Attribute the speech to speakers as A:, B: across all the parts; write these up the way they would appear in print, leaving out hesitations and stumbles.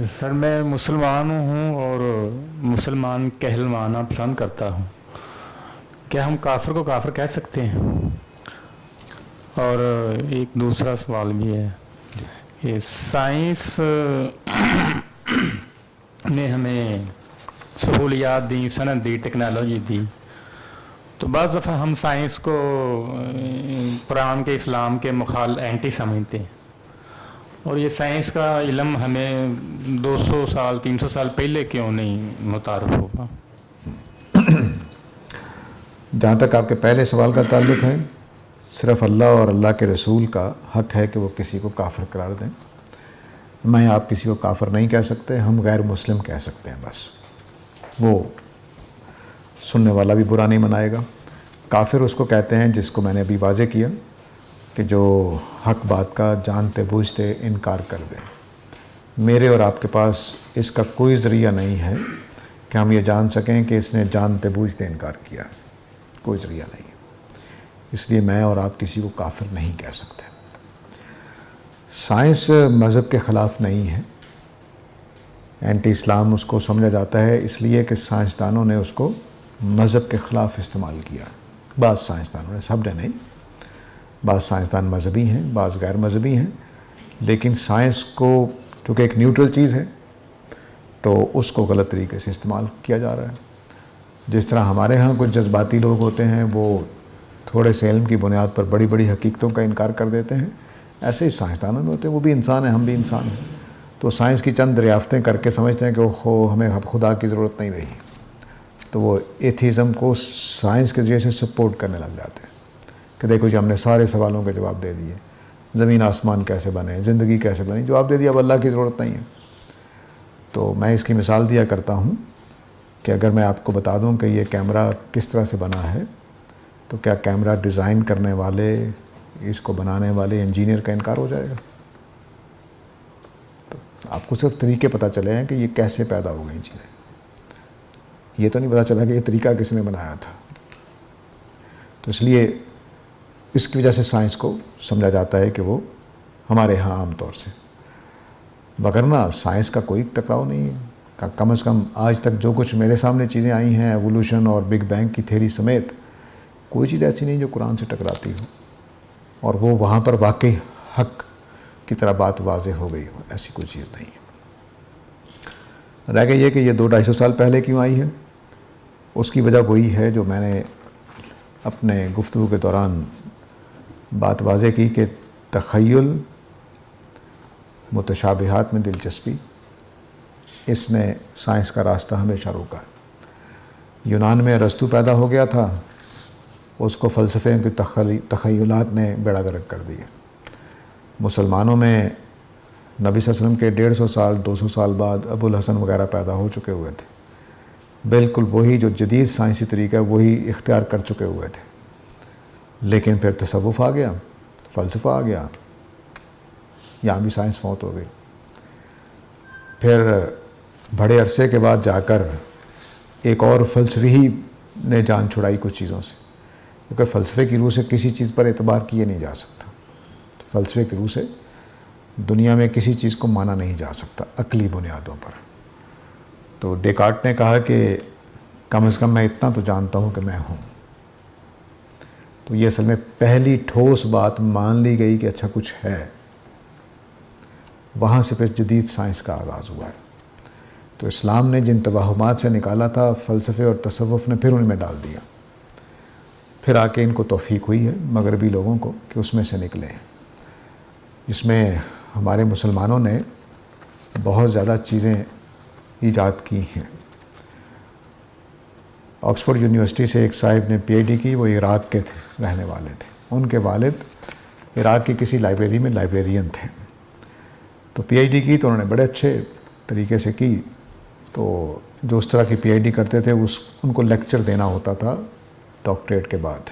A: سر میں مسلمان ہوں اور مسلمان کہلوانا پسند کرتا ہوں. کیا ہم کافر کو کافر کہہ سکتے ہیں؟ اور ایک دوسرا سوال بھی ہے کہ سائنس نے ہمیں سہولیات دی، صنعت دی، ٹیکنالوجی دی، تو بعض دفعہ ہم سائنس کو قرآن کے، اسلام کے اینٹی سمجھتے ہیں. اور یہ سائنس کا علم ہمیں 200 سال 300 سال پہلے کیوں نہیں متعارف ہوگا؟
B: جہاں تک آپ کے پہلے سوال کا تعلق ہے، صرف اللہ اور اللہ کے رسول کا حق ہے کہ وہ کسی کو کافر قرار دیں. میں آپ کسی کو کافر نہیں کہہ سکتے، ہم غیر مسلم کہہ سکتے ہیں بس. وہ سننے والا بھی برا نہیں منائے گا. کافر اس کو کہتے ہیں جس کو میں نے ابھی واضح کیا کہ جو حق بات کا جانتے بوجھتے انکار کر دیں. میرے اور آپ کے پاس اس کا کوئی ذریعہ نہیں ہے کہ ہم یہ جان سکیں کہ اس نے جانتے بوجھتے انکار کیا. کوئی ذریعہ نہیں. اس لیے میں اور آپ کسی کو کافر نہیں کہہ سکتے. سائنس مذہب کے خلاف نہیں ہے. اینٹی اسلام اس کو سمجھا جاتا ہے اس لیے کہ سائنسدانوں نے اس کو مذہب کے خلاف استعمال کیا. بعض سائنسدانوں نے، سب نے نہیں. بعض سائنسدان مذہبی ہیں، بعض غیر مذہبی ہیں، لیکن سائنس کو چونکہ ایک نیوٹرل چیز ہے تو اس کو غلط طریقے سے استعمال کیا جا رہا ہے. جس طرح ہمارے ہاں کچھ جذباتی لوگ ہوتے ہیں، وہ تھوڑے سے علم کی بنیاد پر بڑی بڑی حقیقتوں کا انکار کر دیتے ہیں، ایسے ہی سائنسدانوں میں ہوتے ہیں. وہ بھی انسان ہیں، ہم بھی انسان ہیں. تو سائنس کی چند دریافتیں کر کے سمجھتے ہیں کہ ہمیں خدا کی ضرورت نہیں رہی، تو وہ ایتھیزم کو سائنس کے ذریعے سے سپورٹ کرنے لگ جاتے ہیں کہ دیکھو جی ہم نے سارے سوالوں کے جواب دے دیے. زمین آسمان کیسے بنے، زندگی کیسے بنی، جواب دے دیا. اب اللہ کی ضرورت نہیں ہے. تو میں اس کی مثال دیا کرتا ہوں کہ اگر میں آپ کو بتا دوں کہ یہ کیمرہ کس طرح سے بنا ہے، تو کیا کیمرہ ڈیزائن کرنے والے، اس کو بنانے والے انجینئر کا انکار ہو جائے گا؟ تو آپ کو صرف طریقے پتہ چلے ہیں کہ یہ کیسے پیدا ہو گئی چیزیں. یہ تو نہیں پتہ چلا کہ یہ طریقہ کس نے بنایا تھا. تو اس لیے اس کی وجہ سے سائنس کو سمجھا جاتا ہے کہ وہ ہمارے ہاں عام طور سے، وگرنہ سائنس کا کوئی ٹکراؤ نہیں ہے. کم از کم آج تک جو کچھ میرے سامنے چیزیں آئی ہیں، ایوولوشن اور بگ بینگ کی تھیوری سمیت، کوئی چیز ایسی نہیں جو قرآن سے ٹکراتی ہو اور وہ وہاں پر واقعی حق کی طرح بات واضح ہو گئی ہو. ایسی کوئی چیز نہیں ہے. رہ گئی یہ کہ یہ 200-250 سال پہلے کیوں آئی ہے. اس کی وجہ وہی ہے جو میں نے اپنے گفتگو کے دوران بات واضح کی کہ تخیل، متشابہات میں دلچسپی، اس نے سائنس کا راستہ ہمیشہ روکا ہے. یونان میں ارسطو پیدا ہو گیا تھا، اس کو فلسفے کی تخیلات نے بیڑا غرق کر دیا. مسلمانوں میں نبی صلی اللہ علیہ وسلم کے 150 سال 200 سال بعد ابو الحسن وغیرہ پیدا ہو چکے ہوئے تھے. بالکل وہی جو جدید سائنسی طریقہ ہے وہی اختیار کر چکے ہوئے تھے. لیکن پھر تصوف آ گیا، فلسفہ آ گیا، یہاں بھی سائنس فوت ہو گئی. پھر بڑے عرصے کے بعد جا کر ایک اور فلسفی نے جان چھڑائی کچھ چیزوں سے، کیونکہ فلسفے کی روح سے کسی چیز پر اعتبار کیے نہیں جا سکتا. فلسفے کی روح سے دنیا میں کسی چیز کو مانا نہیں جا سکتا عقلی بنیادوں پر. تو ڈیکارٹ نے کہا کہ کم از کم میں اتنا تو جانتا ہوں کہ میں ہوں. تو یہ اصل میں پہلی ٹھوس بات مان لی گئی کہ اچھا کچھ ہے. وہاں سے پھر جدید سائنس کا آغاز ہوا ہے. تو اسلام نے جن توہمات سے نکالا تھا، فلسفے اور تصوف نے پھر ان میں ڈال دیا. پھر آ کے ان کو توفیق ہوئی ہے مغربی لوگوں کو کہ اس میں سے نکلے ہیں. اس میں ہمارے مسلمانوں نے بہت زیادہ چیزیں ایجاد کی ہیں. آکسفورڈ یونیورسٹی سے ایک صاحب نے پی ایچ ڈی کی، وہ عراق کے تھے، رہنے والے تھے. ان کے والد عراق کی کسی لائبریری میں لائبریرین تھے. تو پی ایچ ڈی کی تو انہوں نے بڑے اچھے طریقے سے کی. تو جو اس طرح کی پی ایچ ڈی کرتے تھے ان کو لیکچر دینا ہوتا تھا ڈاکٹریٹ کے بعد.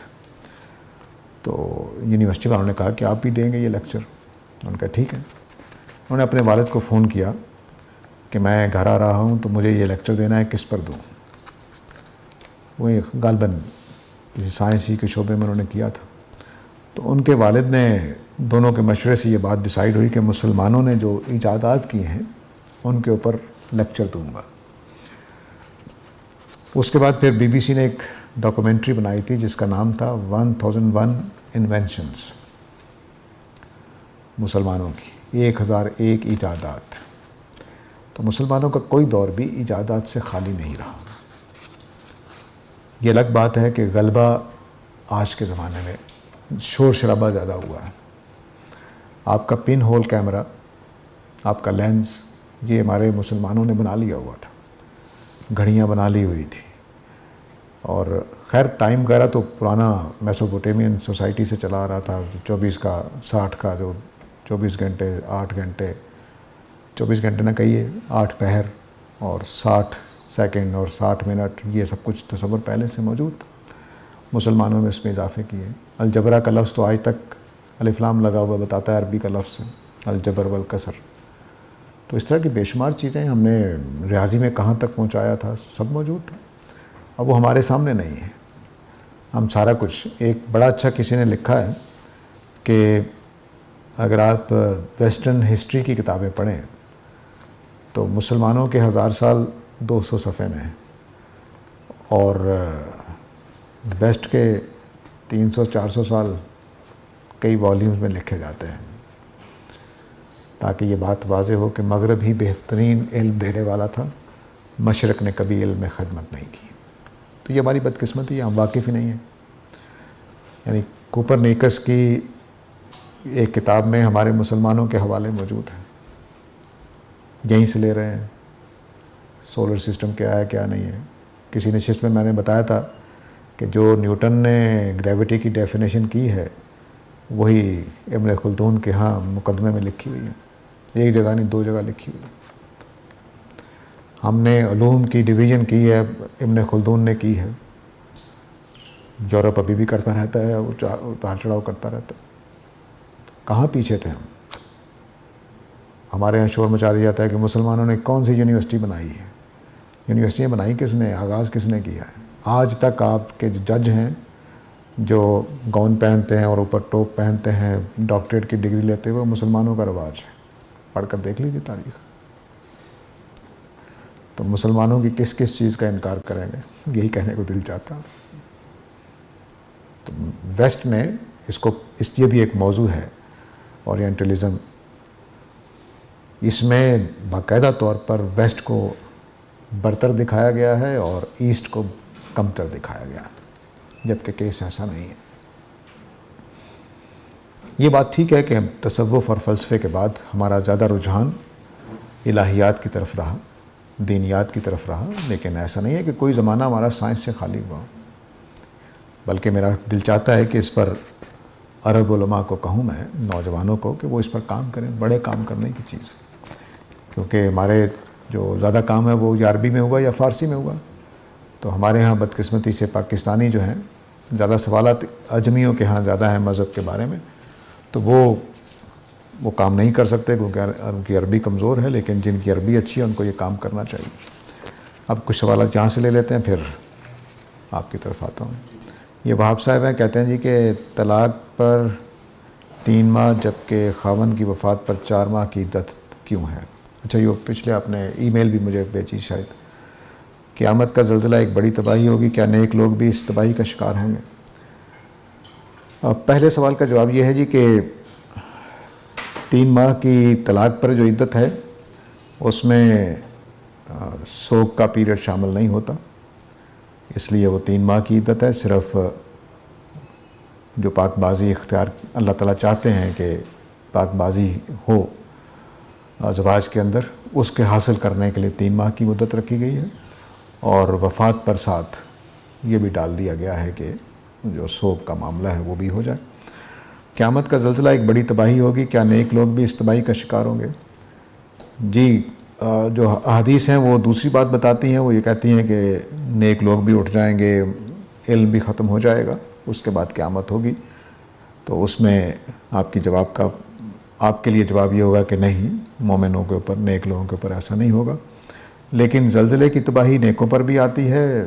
B: تو یونیورسٹی والوں نے کہا کہ آپ بھی دیں گے یہ لیکچر؟ انہوں نے کہا ٹھیک ہے. انہوں نے اپنے والد کو فون کیا کہ میں گھر آ رہا ہوں تو مجھے یہ لیکچر دینا ہے، کس پر دوں؟ وہ غالباً کسی سائنسی کے شعبے میں انہوں نے کیا تھا. تو ان کے والد نے، دونوں کے مشورے سے یہ بات ڈیسائیڈ ہوئی کہ مسلمانوں نے جو ایجادات کی ہیں ان کے اوپر لیکچر دوں گا۔ اس کے بعد پھر BBC نے ایک ڈاکومنٹری بنائی تھی جس کا نام تھا 1001 انوینشنز، مسلمانوں کی 1001 ایجادات۔ تو مسلمانوں کا کوئی دور بھی ایجادات سے خالی نہیں رہا۔ یہ الگ بات ہے کہ غلبہ آج کے زمانے میں شور شرابہ زیادہ ہوا ہے۔ آپ کا پن ہول کیمرہ، آپ کا لینس، یہ ہمارے مسلمانوں نے بنا لیا ہوا تھا، گھڑیاں بنا لی ہوئی تھی۔ اور خیر ٹائم وغیرہ تو پرانا میسوپوٹیمین سوسائٹی سے چلا آ رہا تھا، 24 کا 60 کا، جو 24 گھنٹے 8 گھنٹے، 24 گھنٹے نہ کہیے 8 پہر اور 60 سیکنڈ اور 60 منٹ، یہ سب کچھ تصور پہلے سے موجود تھا۔ مسلمانوں نے اس میں اضافے کیے۔ الجبرہ کا لفظ تو آج تک الف لام لگا ہوا بتاتا ہے عربی کا لفظ الجبر والکسر۔ تو اس طرح کی بے شمار چیزیں ہم نے ریاضی میں کہاں تک پہنچایا تھا، سب موجود تھا۔ اب وہ ہمارے سامنے نہیں ہے۔ ہم سارا کچھ، ایک بڑا اچھا کسی نے لکھا ہے کہ اگر آپ ویسٹرن ہسٹری کی کتابیں پڑھیں تو مسلمانوں کے 1000 سال 200 صفحے میں ہیں، اور ویسٹ کے 300-400 سال کئی والیومز میں لکھے جاتے ہیں، تاکہ یہ بات واضح ہو کہ مغرب ہی بہترین علم دینے والا تھا، مشرق نے کبھی علم میں خدمت نہیں کی۔ تو یہ ہماری بدقسمتی ہے، ہم واقف ہی نہیں ہیں۔ یعنی کوپرنیکس کی ایک کتاب میں ہمارے مسلمانوں کے حوالے موجود ہیں، یہیں سے لے رہے ہیں سولر سسٹم کیا ہے کیا نہیں ہے۔ کسی نشست میں نے بتایا تھا کہ جو نیوٹن نے گریوٹی کی ڈیفینیشن کی ہے وہی ابن خلدون کے ہاں مقدمے میں لکھی ہوئی ہے، ایک جگہ نہیں 2 جگہ لکھی ہوئی ہے۔ ہم نے علوم کی ڈویژن کی ہے، ابن خلدون نے کی ہے۔ یورپ ابھی بھی کرتا رہتا ہے، اتار چڑھاؤ کرتا رہتا ہے۔ کہاں پیچھے تھے ہم؟ ہمارے یہاں شور مچا دیا جاتا ہے کہ مسلمانوں نے کون سی یونیورسٹی بنائی ہے۔ یونیورسٹیاں بنائی کس نے؟ آغاز کس نے کیا ہے؟ آج تک آپ کے جو جج ہیں جو گاؤن پہنتے ہیں اور اوپر ٹوپ پہنتے ہیں، ڈاکٹریٹ کی ڈگری لیتے ہوئے، مسلمانوں کا رواج ہے۔ پڑھ کر دیکھ لیجیے تاریخ۔ تو مسلمانوں کی کس کس چیز کا انکار کریں گے، یہی کہنے کو دل چاہتا۔ تو ویسٹ نے یہ بھی ایک موضوع ہے، اورینٹلزم۔ اس میں باقاعدہ طور پر ویسٹ کو برتر دکھایا گیا ہے اور ایسٹ کو کمتر دکھایا گیا ہے، جبکہ کیس ایسا نہیں ہے۔ یہ بات ٹھیک ہے کہ تصوف اور فلسفے کے بعد ہمارا زیادہ رجحان الہیات کی طرف رہا، دینیات کی طرف رہا، لیکن ایسا نہیں ہے کہ کوئی زمانہ ہمارا سائنس سے خالی ہوا، بلکہ میرا دل چاہتا ہے کہ اس پر عرب علماء کو کہوں میں، نوجوانوں کو، کہ وہ اس پر کام کریں، بڑے کام کرنے کی چیز، کیونکہ ہمارے جو زیادہ کام ہے وہ یا عربی میں ہوگا یا فارسی میں ہوگا۔ تو ہمارے ہاں بدقسمتی سے پاکستانی جو ہیں، زیادہ سوالات اجمیوں کے ہاں زیادہ ہیں مذہب کے بارے میں، تو وہ کام نہیں کر سکتے کیونکہ ان کی عربی کمزور ہے، لیکن جن کی عربی اچھی ہے ان کو یہ کام کرنا چاہیے۔ اب کچھ سوالات جہاں سے لے لیتے ہیں، پھر آپ کی طرف آتا ہوں۔ یہ وہاب صاحب ہیں، کہتے ہیں جی کہ طلاق پر 3 ماہ جبکہ خاوند کی وفات پر 4 ماہ کی عدت کیوں ہے؟ اچھا، یہ پچھلے آپ نے ای میل بھی مجھے بھیجی شاید۔ قیامت کا زلزلہ ایک بڑی تباہی ہوگی، کیا نیک لوگ بھی اس تباہی کا شکار ہوں گے؟ پہلے سوال کا جواب یہ ہے جی کہ 3 ماہ کی طلاق پر جو عدت ہے اس میں سوگ کا پیریڈ شامل نہیں ہوتا، اس لیے وہ 3 ماہ کی عدت ہے۔ صرف جو پاک بازی اختیار اللہ تعالیٰ چاہتے ہیں کہ پاک بازی ہو زواج کے اندر، اس کے حاصل کرنے کے لیے 3 ماہ کی مدت رکھی گئی ہے، اور وفات پر ساتھ یہ بھی ڈال دیا گیا ہے کہ جو سوگ کا معاملہ ہے وہ بھی ہو جائے۔ قیامت کا زلزلہ ایک بڑی تباہی ہوگی، کیا نیک لوگ بھی اس تباہی کا شکار ہوں گے؟ جی، جو احادیث ہیں وہ دوسری بات بتاتی ہیں، وہ یہ کہتی ہیں کہ نیک لوگ بھی اٹھ جائیں گے، علم بھی ختم ہو جائے گا، اس کے بعد قیامت ہوگی۔ تو اس میں آپ کے لیے جواب یہ ہوگا کہ نہیں، مومنوں کے اوپر، نیک لوگوں کے اوپر ایسا نہیں ہوگا۔ لیکن زلزلے کی تباہی نیکوں پر بھی آتی ہے،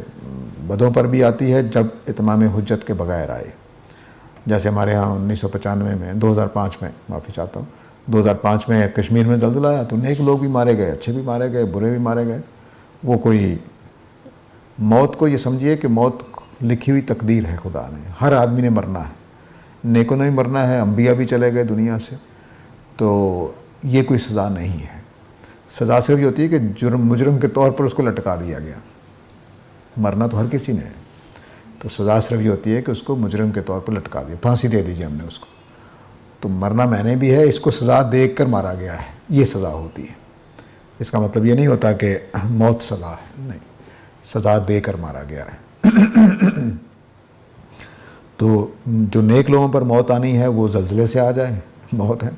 B: بدوں پر بھی آتی ہے، جب اتمام حجت کے بغیر آئے۔ جیسے ہمارے ہاں 1995 میں 2005 میں معافی چاہتا ہوں 2005 میں کشمیر میں زلزلہ آیا تو نیک لوگ بھی مارے گئے, اچھے بھی مارے گئے, برے بھی مارے گئے. وہ کوئی موت کو یہ سمجھیے کہ موت لکھی ہوئی تقدیر ہے خدا نے, ہر آدمی نے مرنا ہے, نیکوں نے بھی مرنا ہے, انبیاء بھی چلے گئے دنیا سے. تو یہ کوئی سزا نہیں ہے. سزا صرف یہ ہوتی ہے کہ مجرم کے طور پر اس کو لٹکا دیا گیا. مرنا تو ہر کسی نے ہے, تو سزا صرف یہ ہوتی ہے کہ اس کو مجرم کے طور پر لٹکا دیا, پھانسی دے دیجیے ہم نے اس کو. تو مرنا میں نے بھی ہے, اس کو سزا دیکھ کر مارا گیا ہے, یہ سزا ہوتی ہے. اس کا مطلب یہ نہیں ہوتا کہ موت سزا ہے, نہیں, سزا دے کر مارا گیا ہے. تو جو نیک لوگوں پر موت آنی ہے وہ زلزلے سے آ جائے موت ہے,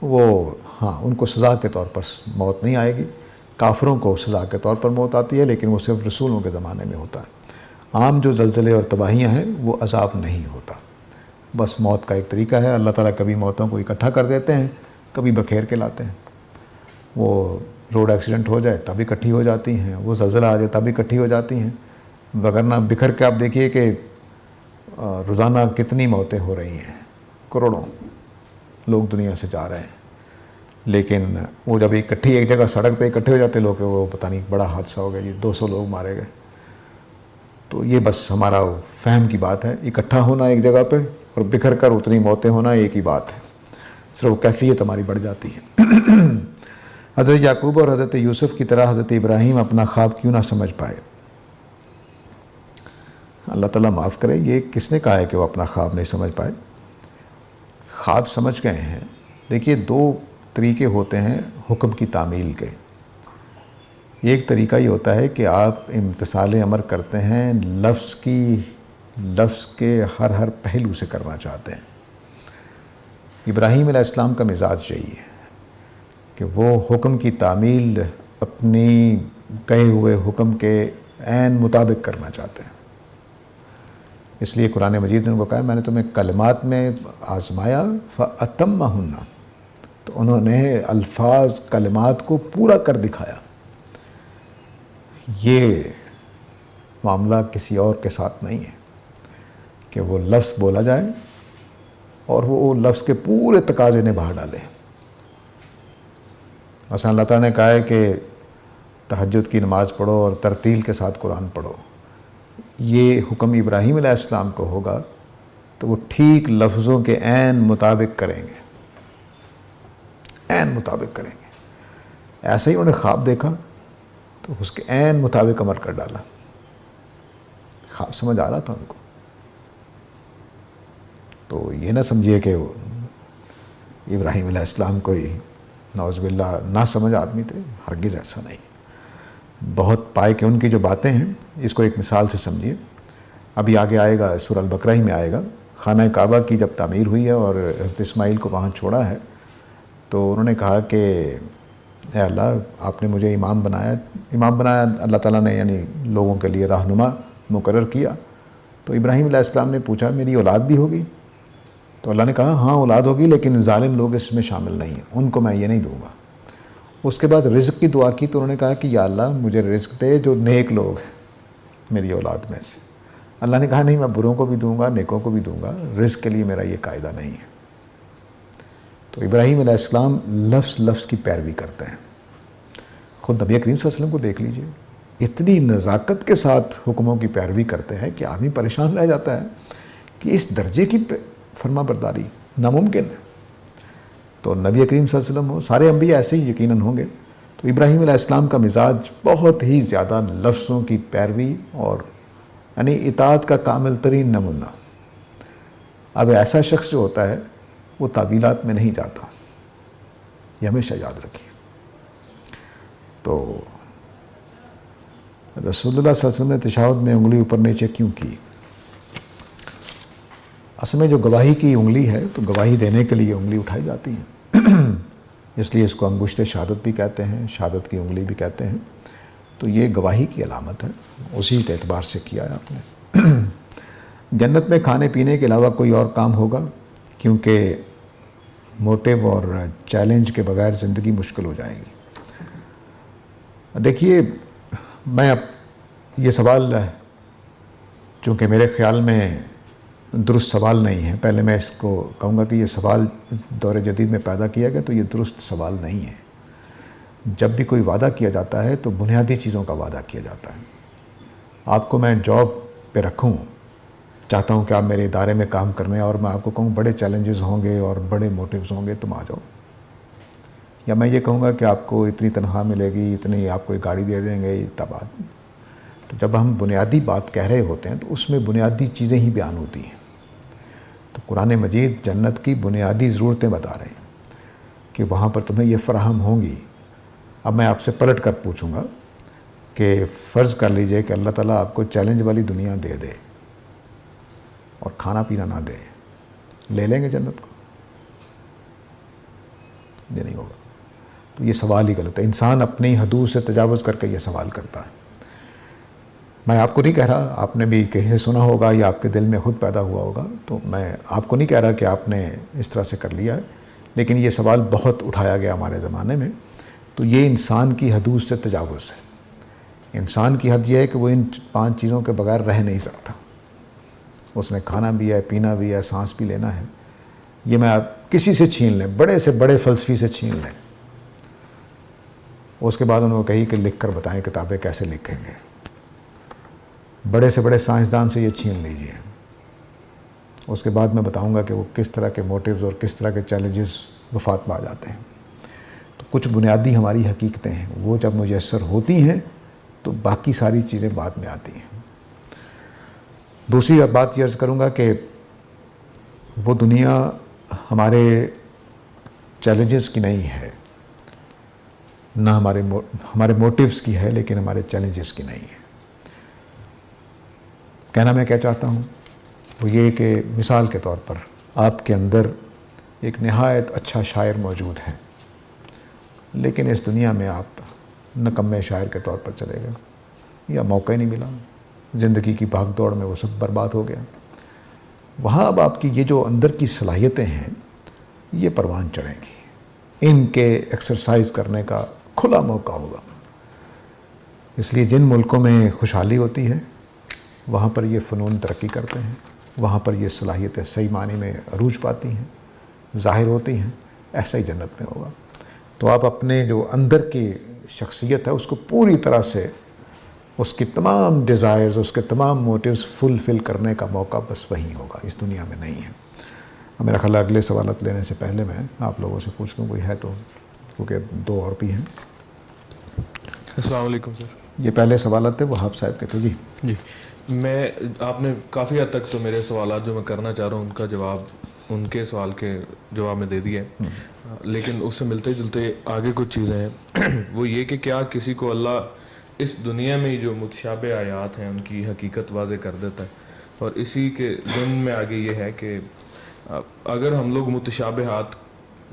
B: وہ ہاں ان کو سزا کے طور پر موت نہیں آئے گی. کافروں کو سزا کے طور پر موت آتی ہے, لیکن وہ صرف رسولوں کے زمانے میں ہوتا ہے. عام جو زلزلے اور تباہیاں ہیں وہ عذاب نہیں ہوتا, بس موت کا ایک طریقہ ہے. اللہ تعالیٰ کبھی موتوں کو اکٹھا کر دیتے ہیں, کبھی بکھیر کے لاتے ہیں. وہ روڈ ایکسیڈنٹ ہو جائے تب اکٹھی ہو جاتی ہیں, وہ زلزلہ آ جائے تب اکٹھی ہو جاتی ہیں, وگرنہ بکھر کے آپ دیکھیے کہ روزانہ کتنی موتیں ہو رہی ہیں, کروڑوں لوگ دنیا سے جا رہے ہیں. لیکن وہ جب اکٹھی ایک جگہ سڑک پہ اکٹھے ہو جاتے لوگ, وہ پتہ نہیں بڑا حادثہ ہو گیا جی, 200 لوگ مارے گئے. تو یہ بس ہمارا فہم کی بات ہے. اکٹھا ہونا ایک جگہ پہ اور بکھر کر اتنی موتیں ہونا ایک ہی بات ہے, صرف کیفیت ہماری بڑھ جاتی ہے. حضرت یعقوب اور حضرت یوسف کی طرح حضرت ابراہیم اپنا خواب کیوں نہ سمجھ پائے؟ اللہ تعالیٰ معاف کرے, یہ کس نے کہا ہے کہ وہ اپنا خواب نہیں سمجھ پائے؟ خواب سمجھ گئے ہیں. دیکھیے 2 طریقے ہوتے ہیں حکم کی تعمیل کے. ایک طریقہ یہ ہوتا ہے کہ آپ امتثال امر کرتے ہیں, لفظ کے ہر پہلو سے کرنا چاہتے ہیں. ابراہیم علیہ السلام کا مزاج یہی ہے کہ وہ حکم کی تعمیل اپنی کہے ہوئے حکم کے عین مطابق کرنا چاہتے ہیں. اس لیے قرآن مجید نے ان کو کہا میں نے تمہیں کلمات میں آزمایا فَأَتَمَّهُنَّ, تو انہوں نے الفاظ کلمات کو پورا کر دکھایا. یہ معاملہ کسی اور کے ساتھ نہیں ہے کہ وہ لفظ بولا جائے اور وہ لفظ کے پورے تقاضے نبھا ڈالے. مثلا اللہ تعالیٰ نے کہا ہے کہ تہجد کی نماز پڑھو اور ترتیل کے ساتھ قرآن پڑھو. یہ حکم ابراہیم علیہ السلام کو ہوگا تو وہ ٹھیک لفظوں کے عین مطابق کریں گے, عین مطابق کریں گے. ایسے ہی انہوں نے خواب دیکھا تو اس کے عین مطابق عمل کر ڈالا. خواب سمجھ آ رہا تھا ان کو. تو یہ نہ سمجھیے کہ وہ ابراہیم علیہ السلام کوئی نعوذ باللہ نہ سمجھ آدمی تھے, ہرگز ایسا نہیں. بہت پائے کہ ان کی جو باتیں ہیں, اس کو ایک مثال سے سمجھیے. ابھی آگے آئے گا, سورہ البقرہ ہی میں آئے گا. خانہ کعبہ کی جب تعمیر ہوئی ہے اور حضرت اسماعیل کو وہاں چھوڑا ہے تو انہوں نے کہا کہ اے اللہ آپ نے مجھے امام بنایا اللہ تعالیٰ نے, یعنی لوگوں کے لیے رہنما مقرر کیا. تو ابراہیم علیہ السلام نے پوچھا میری اولاد بھی ہوگی؟ تو اللہ نے کہا ہاں اولاد ہوگی, لیکن ظالم لوگ اس میں شامل نہیں ہیں, ان کو میں یہ نہیں دوں گا. اس کے بعد رزق کی دعا کی تو انہوں نے کہا کہ یا اللہ مجھے رزق دے جو نیک لوگ ہیں میری اولاد میں سے. اللہ نے کہا نہیں میں بروں کو بھی دوں گا نیکوں کو بھی دوں گا, رزق کے لیے میرا یہ قاعدہ نہیں ہے. تو ابراہیم علیہ السلام لفظ کی پیروی کرتے ہیں. خود نبی کریم صلی اللہ علیہ وسلم کو دیکھ لیجئے, اتنی نزاکت کے ساتھ حکموں کی پیروی کرتے ہیں کہ آدمی پریشان رہ جاتا ہے کہ اس درجے کی فرما برداری ناممکن ہے. تو نبی کریم صلی اللہ علیہ وسلم ہو, سارے انبیاء ایسے ہی یقیناً ہوں گے. تو ابراہیم علیہ السلام کا مزاج بہت ہی زیادہ لفظوں کی پیروی اور یعنی اطاعت کا کامل ترین نمونہ. اب ایسا شخص جو ہوتا ہے وہ تعویلات میں نہیں جاتا, یہ ہمیشہ یاد رکھیے. تو رسول اللہ صلی اللہ علیہ وسلم نے تشہد میں انگلی اوپر نیچے کیوں کی؟ اصل میں جو گواہی کی انگلی ہے تو گواہی دینے کے لیے انگلی اٹھائی جاتی ہے, اس لیے اس کو انگشت شہادت بھی کہتے ہیں, شہادت کی انگلی بھی کہتے ہیں. تو یہ گواہی کی علامت ہے, اسی اعتبار سے کیا ہے آپ نے. جنت میں کھانے پینے کے علاوہ کوئی اور کام ہوگا کیونکہ موٹیو اور چیلنج کے بغیر زندگی مشکل ہو جائے گی. دیکھیے میں اب یہ سوال چونکہ میرے خیال میں درست سوال نہیں ہے. پہلے میں اس کو کہوں گا کہ یہ سوال دور جدید میں پیدا کیا گیا تو یہ درست سوال نہیں ہے. جب بھی کوئی وعدہ کیا جاتا ہے تو بنیادی چیزوں کا وعدہ کیا جاتا ہے. آپ کو میں جاب پہ رکھوں, چاہتا ہوں کہ آپ میرے ادارے میں کام کرنے, اور میں آپ کو کہوں بڑے چیلنجز ہوں گے اور بڑے موٹیوز ہوں گے, تم آ جاؤ. یا میں یہ کہوں گا کہ آپ کو اتنی تنخواہ ملے گی, اتنی آپ کو ایک گاڑی دے دیں گے, تب آ. تو جب ہم بنیادی بات کہہ رہے ہوتے ہیں تو اس میں بنیادی چیزیں ہی بیان ہوتی ہیں. تو قرآن مجید جنت کی بنیادی ضرورتیں بتا رہے ہیں کہ وہاں پر تمہیں یہ فراہم ہوں گی. اب میں آپ سے پلٹ کر پوچھوں گا کہ فرض کر لیجئے کہ اللہ تعالیٰ آپ کو چیلنج والی دنیا دے دے اور کھانا پینا نہ دے, لے لیں گے جنت کو؟ یہ نہیں ہوگا. تو یہ سوال ہی غلط ہے. انسان اپنی حدود سے تجاوز کر کے یہ سوال کرتا ہے. میں آپ کو نہیں کہہ رہا, آپ نے بھی کہیں سے سنا ہوگا یا آپ کے دل میں خود پیدا ہوا ہوگا, تو میں آپ کو نہیں کہہ رہا کہ آپ نے اس طرح سے کر لیا ہے, لیکن یہ سوال بہت اٹھایا گیا ہمارے زمانے میں. تو یہ انسان کی حدود سے تجاوز ہے. انسان کی حد یہ ہے کہ وہ ان 5 چیزوں کے بغیر رہ نہیں سکتا. اس نے کھانا بھی ہے, پینا بھی ہے, سانس بھی لینا ہے. یہ میں آپ کسی سے چھین لیں, بڑے سے بڑے فلسفی سے چھین لیں, اس کے بعد انہوں نے کہی کہ لکھ کر بتائیں کتابیں کیسے لکھیں گے. بڑے سے بڑے سائنسدان سے یہ چھین لیجئے, اس کے بعد میں بتاؤں گا کہ وہ کس طرح کے موٹیوز اور کس طرح کے چیلنجز وفات میں آ جاتے ہیں. تو کچھ بنیادی ہماری حقیقتیں ہیں, وہ جب میسر ہوتی ہیں تو باقی ساری چیزیں بعد میں آتی ہیں. دوسری بات یہ عرض کروں گا کہ وہ دنیا ہمارے چیلنجز کی نہیں ہے, نہ ہمارے موٹیوز کی ہے, لیکن ہمارے چیلنجز کی نہیں ہے. کہنا میں کیا چاہتا ہوں وہ یہ کہ مثال کے طور پر آپ کے اندر ایک نہایت اچھا شاعر موجود ہے, لیکن اس دنیا میں آپ نکمے شاعر کے طور پر چلے گئے, یا موقع ہی نہیں ملا, زندگی کی بھاگ دوڑ میں وہ سب برباد ہو گیا. وہاں اب آپ کی یہ جو اندر کی صلاحیتیں ہیں یہ پروان چڑھیں گی, ان کے ایکسرسائز کرنے کا کھلا موقع ہوگا. اس لیے جن ملکوں میں خوشحالی ہوتی ہے وہاں پر یہ فنون ترقی کرتے ہیں, وہاں پر یہ صلاحیتیں صحیح معنی میں عروج پاتی ہیں, ظاہر ہوتی ہیں. ایسا ہی جنت میں ہوگا. تو آپ اپنے جو اندر کی شخصیت ہے اس کو پوری طرح سے, اس کی تمام ڈیزائرز, اس کے تمام موٹیوز فلفل کرنے کا موقع بس وہیں ہوگا, اس دنیا میں نہیں ہے. اب میرا خیال ہے اگلے سوالات لینے سے پہلے میں آپ لوگوں سے پوچھ لوں کوئی ہے تو, کیونکہ 2 اور بھی ہیں.
C: السلام علیکم سر.
B: یہ پہلے سوالات تھے وہاب صاحب کے تھے. جی
C: میں آپ نے کافی حد تک تو میرے سوالات جو میں کرنا چاہ رہا ہوں ان کا جواب, ان کے سوال کے جواب میں دے دیے, لیکن اس سے ملتے جلتے آگے کچھ چیزیں ہیں. وہ یہ کہ کیا کسی کو اللہ اس دنیا میں جو متشابہ آیات ہیں ان کی حقیقت واضح کر دیتا ہے, اور اسی کے ضمن میں آگے یہ ہے کہ اگر ہم لوگ متشابہات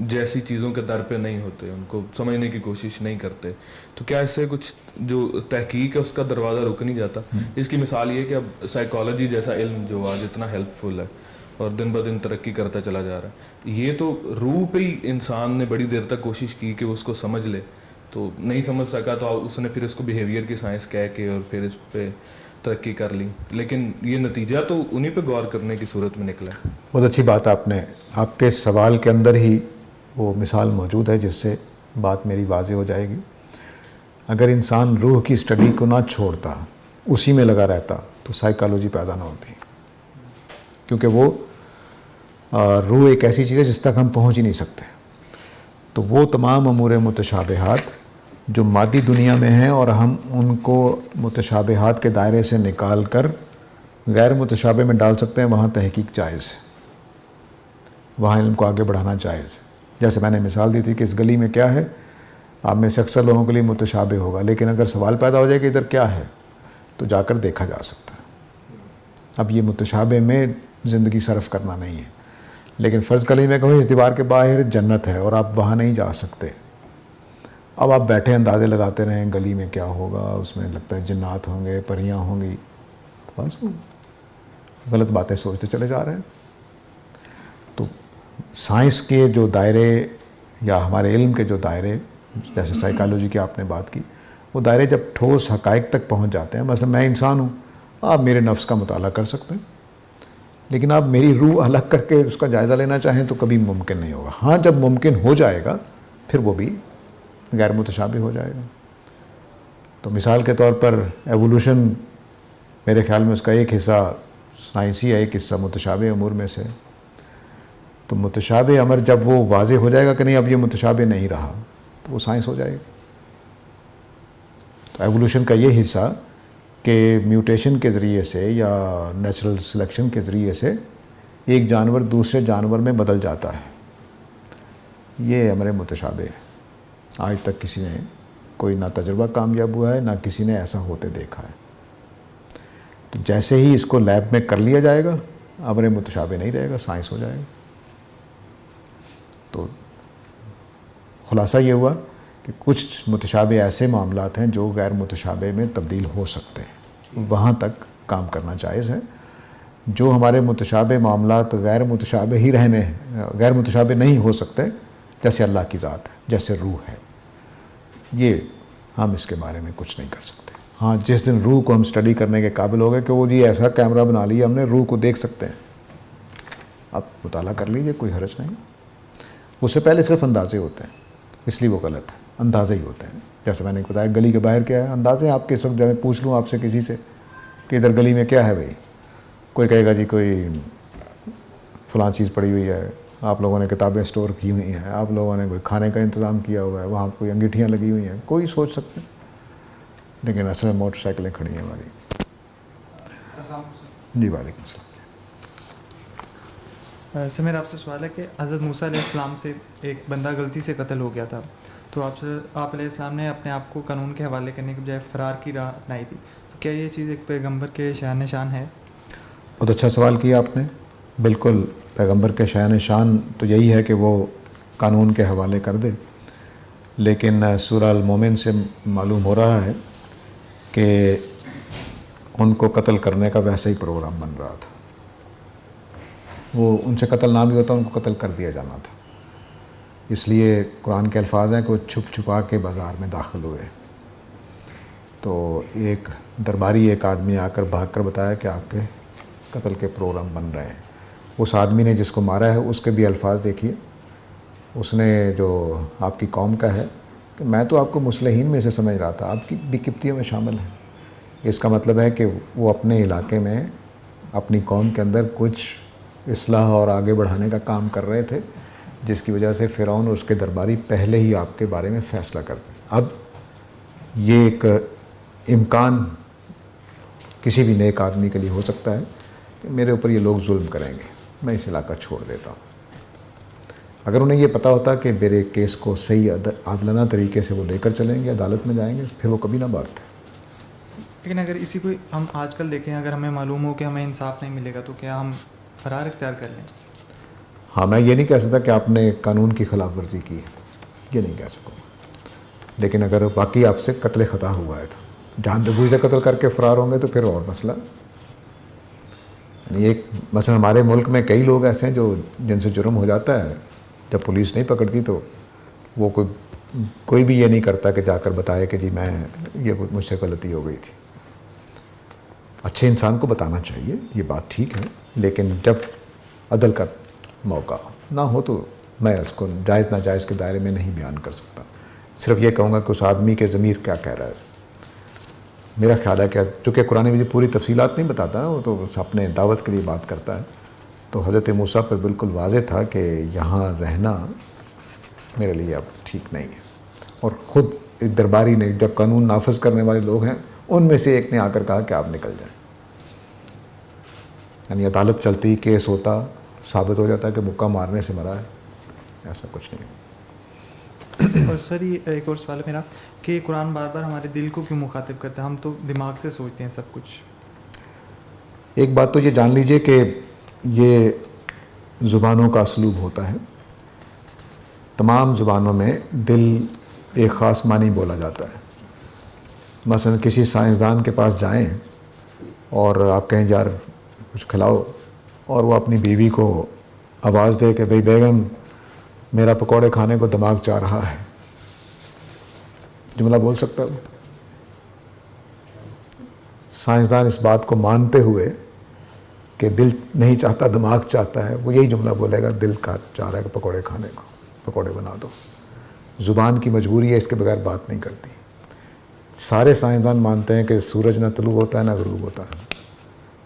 C: جیسی چیزوں کے در پہ نہیں ہوتے, ان کو سمجھنے کی کوشش نہیں کرتے, تو کیا اس سے کچھ جو تحقیق ہے اس کا دروازہ رک نہیں جاتا؟ اس کی مثال یہ کہ اب سائیکالوجی جیسا علم جو آج اتنا ہیلپ فل ہے اور دن بدن ترقی کرتا چلا جا رہا ہے, یہ تو روح پہ ہی انسان نے بڑی دیر تک کوشش کی کہ اس کو سمجھ لے, تو نہیں سمجھ سکا تو اس نے پھر اس کو بیہیویئر کی سائنس کہہ کے اور پھر اس پہ ترقی کر لی, لیکن یہ نتیجہ تو انہی پہ غور کرنے کی صورت میں نکلا.
B: بہت اچھی بات آپ نے, آپ کے سوال کے اندر ہی وہ مثال موجود ہے جس سے بات میری واضح ہو جائے گی. اگر انسان روح کی اسٹڈی کو نہ چھوڑتا, اسی میں لگا رہتا, تو سائیکالوجی پیدا نہ ہوتی, کیونکہ وہ روح ایک ایسی چیز ہے جس تک ہم پہنچ ہی نہیں سکتے. تو وہ تمام امور متشابہات جو مادی دنیا میں ہیں اور ہم ان کو متشابہات کے دائرے سے نکال کر غیر متشابہ میں ڈال سکتے ہیں, وہاں تحقیق جائز ہے, وہاں علم کو آگے بڑھانا جائز ہے. جیسے میں نے مثال دی تھی کہ اس گلی میں کیا ہے, آپ میں سے اکثر لوگوں کے لیے متشابہ ہوگا, لیکن اگر سوال پیدا ہو جائے کہ ادھر کیا ہے تو جا کر دیکھا جا سکتا ہے. اب یہ متشابہ میں زندگی صرف کرنا نہیں ہے, لیکن فرض کر لیجیے میں کہوں اس دیوار کے باہر جنت ہے اور آپ وہاں نہیں جا سکتے. اب آپ بیٹھے اندازے لگاتے رہیں گلی میں کیا ہوگا, اس میں لگتا ہے جنات ہوں گے, پریاں ہوں گی, بس غلط باتیں سوچتے چلے جا رہے ہیں. تو سائنس کے جو دائرے یا ہمارے علم کے جو دائرے, جیسے سائیکالوجی کی آپ نے بات کی, وہ دائرے جب ٹھوس حقائق تک پہنچ جاتے ہیں, مثلا میں انسان ہوں, آپ میرے نفس کا مطالعہ کر سکتے ہیں, لیکن آپ میری روح الگ کر کے اس کا جائزہ لینا چاہیں تو کبھی ممکن نہیں ہوگا. ہاں جب ممکن ہو جائے گا پھر وہ بھی غیر متشابہ ہو جائے گا. تو مثال کے طور پر ایوولوشن میرے خیال میں اس کا ایک حصہ سائنسی ہے، ایک حصہ متشابہ امور میں سے. تو متشابہ امر جب وہ واضح ہو جائے گا کہ نہیں اب یہ متشابہ نہیں رہا تو وہ سائنس ہو جائے گی. تو ایوولوشن کا یہ حصہ کہ میوٹیشن کے ذریعے سے یا نیچرل سلیکشن کے ذریعے سے ایک جانور دوسرے جانور میں بدل جاتا ہے، یہ امر متشابہ ہے. آج تک کسی نے کوئی نہ تجربہ کامیاب ہوا ہے نہ کسی نے ایسا ہوتے دیکھا ہے. تو جیسے ہی اس کو لیب میں کر لیا جائے گا امر متشابہ نہیں رہے گا، سائنس ہو جائے گا. تو خلاصہ یہ ہوا کہ کچھ متشابہ ایسے معاملات ہیں جو غیر متشابہ میں تبدیل ہو سکتے ہیں، وہاں تک کام کرنا جائز ہے. جو ہمارے متشابہ معاملات غیر متشابہ ہی رہنے غیر متشابہ نہیں ہو سکتے، جیسے اللہ کی ذات ہے، جیسے روح ہے، یہ ہم اس کے بارے میں کچھ نہیں کر سکتے. ہاں جس دن روح کو ہم اسٹڈی کرنے کے قابل ہو گئے کہ وہ جی ایسا کیمرہ بنا لیا ہم نے روح کو دیکھ سکتے ہیں، آپ مطالعہ کر لیجئے، کوئی حرج نہیں. اس سے پہلے صرف اندازے ہوتے ہیں، اس لیے وہ غلط ہے. اندازے ہی ہوتے ہیں. جیسے میں نے بتایا گلی کے باہر کیا ہے، اندازے آپ کے اس وقت جب میں پوچھ لوں آپ سے کسی سے کہ ادھر گلی میں کیا ہے بھائی، کوئی کہے گا جی کوئی فلاں چیز پڑی ہوئی ہے، آپ لوگوں نے کتابیں اسٹور کی ہوئی ہیں، آپ لوگوں نے کوئی کھانے کا انتظام کیا ہوا ہے، وہاں کوئی انگیٹھیاں لگی ہوئی ہیں، کوئی سوچ سکتے ہیں. لیکن اصل میں موٹر سائیکلیں کھڑی ہیں ہماری. جی وعلیکم السلام.
D: سے میرا آپ سے سوال ہے کہ حضرت موسیٰ علیہ السلام سے ایک بندہ غلطی سے قتل ہو گیا تھا، تو آپ علیہ السلام نے اپنے آپ کو قانون کے حوالے کرنے کے بجائے فرار کی راہ اپنائی تھی. تو کیا یہ چیز ایک پیغمبر کے شان شان ہے؟
B: بہت اچھا سوال کیا آپ نے. بالکل پیغمبر کے شان شان تو یہی ہے کہ وہ قانون کے حوالے کر دے. لیکن سورہ المومن سے معلوم ہو رہا ہے کہ ان کو قتل کرنے کا ویسا ہی پروگرام بن رہا تھا. وہ ان سے قتل نہ بھی ہوتا ان کو قتل کر دیا جانا تھا. اس لیے قرآن کے الفاظ ہیں کہ وہ چھپ چھپا کے بازار میں داخل ہوئے. تو ایک درباری ایک آدمی آ کر بھاگ کر بتایا کہ آپ کے قتل کے پروگرام بن رہے ہیں. اس آدمی نے جس کو مارا ہے اس کے بھی الفاظ دیکھیے. اس نے جو آپ کی قوم کا ہے کہ میں تو آپ کو مصلحین میں سے سمجھ رہا تھا، آپ کی بھی قبطیوں میں شامل ہیں. اس کا مطلب ہے کہ وہ اپنے علاقے میں اپنی قوم کے اندر کچھ اصلاح اور آگے بڑھانے کا کام کر رہے تھے، جس کی وجہ سے فرعون اور اس کے درباری پہلے ہی آپ کے بارے میں فیصلہ کرتے ہیں. اب یہ ایک امکان کسی بھی نیک آدمی کے لیے ہو سکتا ہے کہ میرے اوپر یہ لوگ ظلم کریں گے، میں اس علاقہ چھوڑ دیتا ہوں. اگر انہیں یہ پتہ ہوتا کہ میرے کیس کو صحیح عادلانہ طریقے سے وہ لے کر چلیں گے، عدالت میں جائیں گے، پھر وہ کبھی نہ بھاگتے.
D: لیکن اگر اسی کو ہم آج کل دیکھیں، اگر ہمیں معلوم ہو کہ ہمیں انصاف نہیں ملے گا تو کیا ہم فرار اختیار کر لیں؟
B: ہاں میں یہ نہیں کہہ سکتا کہ آپ نے قانون کی خلاف ورزی کی ہے، یہ نہیں کہہ سکوں. لیکن اگر واقعی آپ سے قتل خطا ہوا ہے تو جان بوجھ سے قتل کر کے فرار ہوں گے تو پھر اور مسئلہ. یعنی ایک مثلا ہمارے ملک میں کئی لوگ ایسے ہیں جو جن سے جرم ہو جاتا ہے، جب پولیس نہیں پکڑتی تو وہ کوئی بھی یہ نہیں کرتا کہ جا کر بتائے کہ جی میں یہ مجھ سے غلطی ہو گئی تھی. اچھے انسان کو بتانا چاہیے، یہ بات ٹھیک ہے، لیکن جب عدل کا موقع نہ ہو تو میں اس کو جائز ناجائز کے دائرے میں نہیں بیان کر سکتا. صرف یہ کہوں گا کہ اس آدمی کے ضمیر کیا کہہ رہا ہے. میرا خیال ہے کہ چونکہ قرآن مجید پوری تفصیلات نہیں بتاتا نا، وہ تو اپنے دعوت کے لیے بات کرتا ہے. تو حضرت موسیٰ پر بالکل واضح تھا کہ یہاں رہنا میرے لیے اب ٹھیک نہیں ہے. اور خود ایک درباری نے، جب قانون نافذ کرنے والے لوگ ہیں ان میں سے ایک نے آ کر کہا کہ آپ نکل جائیں. یعنی عدالت چلتی، کیس ہوتا، ثابت ہو جاتا ہے کہ مکہ مارنے سے مرا ہے، ایسا کچھ نہیں.
D: اور سر یہ ایک اور سوال ہے میرا کہ قرآن بار بار ہمارے دل کو کیوں مخاطب کرتا ہے؟ ہم تو دماغ سے سوچتے ہیں سب کچھ.
B: ایک بات تو یہ جان لیجئے کہ یہ زبانوں کا اسلوب ہوتا ہے. تمام زبانوں میں دل ایک خاص معنی بولا جاتا ہے. مثلا کسی سائنسدان کے پاس جائیں اور آپ کہیں یار کچھ کھلاؤ، اور وہ اپنی بیوی کو آواز دے کہ بھئی بیگم میرا پکوڑے کھانے کو دماغ چاہ رہا ہے، جملہ بول سکتا ہے؟ سائنسدان اس بات کو مانتے ہوئے کہ کہ دل نہیں چاہتا دماغ چاہتا ہے، وہ یہی جملہ بولے گا، دل کا چاہ رہا ہے کہ پکوڑے کھانے کو، پکوڑے بنا دو. زبان کی مجبوری ہے، اس کے بغیر بات نہیں کرتی. سارے سائنسدان مانتے ہیں کہ سورج نہ طلوع ہوتا ہے نہ غروب ہوتا ہے،